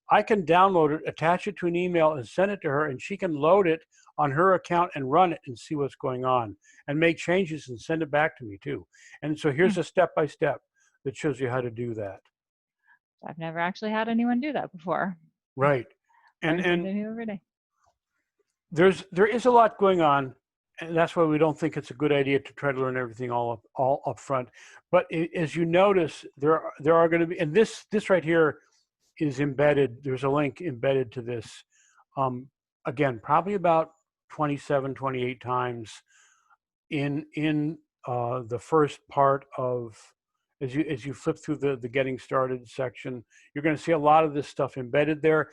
S1: I can download it, attach it to an email and send it to her, and she can load it on her account and run it and see what's going on and make changes and send it back to me too. And so here's a step-by-step that shows you how to do that.
S2: I've never actually had anyone do that before.
S1: Right. And
S2: every day.
S1: There is a lot going on, and that's why we don't think it's a good idea to try to learn everything all up front. But as you notice, there are going to be, and this right here is embedded. There's a link embedded to this. Again, probably about 27, 28 times in the first part of, as you flip through the getting started section, you're going to see a lot of this stuff embedded there.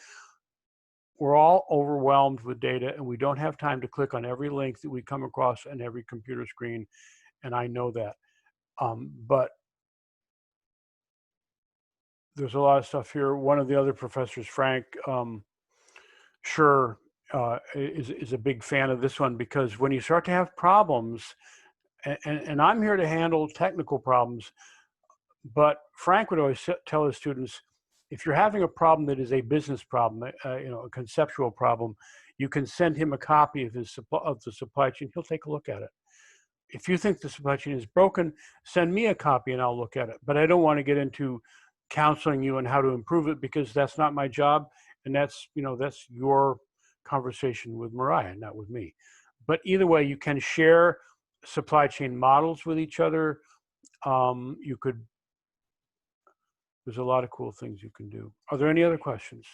S1: We're all overwhelmed with data, and we don't have time to click on every link that we come across on every computer screen, and I know that. But there's a lot of stuff here. One of the other professors, Frank, Sure, is a big fan of this one, because when you start to have problems, and I'm here to handle technical problems, but Frank would always tell his students, if you're having a problem that is a business problem, a conceptual problem, you can send him a copy of the supply chain. He'll take a look at it. If you think the supply chain is broken, send me a copy and I'll look at it. But I don't want to get into counseling you on how to improve it, because that's not my job, and that's your conversation with Mariah, not with me. But either way, you can share supply chain models with each other. You could. There's a lot of cool things you can do. Are there any other questions?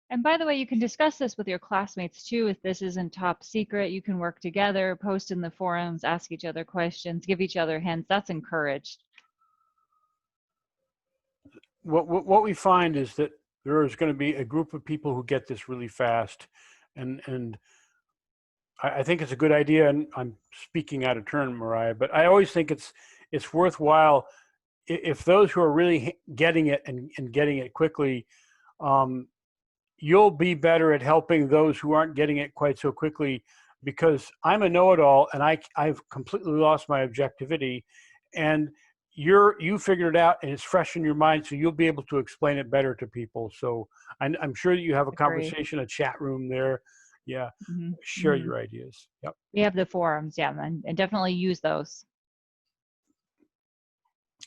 S2: And by the way, you can discuss this with your classmates too. If this isn't top secret, you can work together, post in the forums, ask each other questions, give each other hints. That's encouraged.
S1: What we find is that there is going to be a group of people who get this really fast, and I think it's a good idea. And I'm speaking out of turn, Mariah, but I always think it's worthwhile if those who are really getting it and getting it quickly, you'll be better at helping those who aren't getting it quite so quickly, because I'm a know-it-all and I've completely lost my objectivity, and you figured it out and it's fresh in your mind, so you'll be able to explain it better to people. So I'm sure that you have a
S2: Agree.
S1: conversation, a chat room there. Yeah.
S2: Mm-hmm.
S1: Share your ideas. Yep.
S2: We have the forums, yeah, and definitely use those.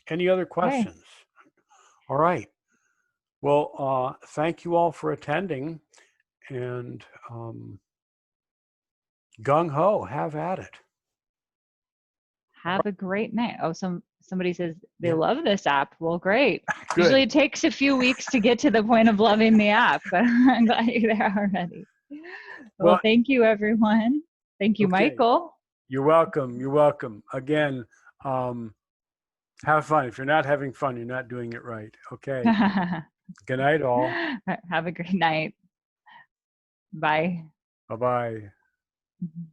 S1: Any other questions? Okay. All right. Well, thank you all for attending, and gung ho, have at it.
S2: Have a great night. Oh, somebody says they love this app. Well, great.
S1: Good.
S2: Usually it takes a few weeks to get to the point of loving the app, but I'm glad you're there already. Well, thank you, everyone. Thank you, okay. Michael.
S1: You're welcome. You're welcome. Again, have fun. If you're not having fun, you're not doing it right. Okay. Good night, all.
S2: Have a great night. Bye.
S1: Bye-bye.
S2: Mm-hmm.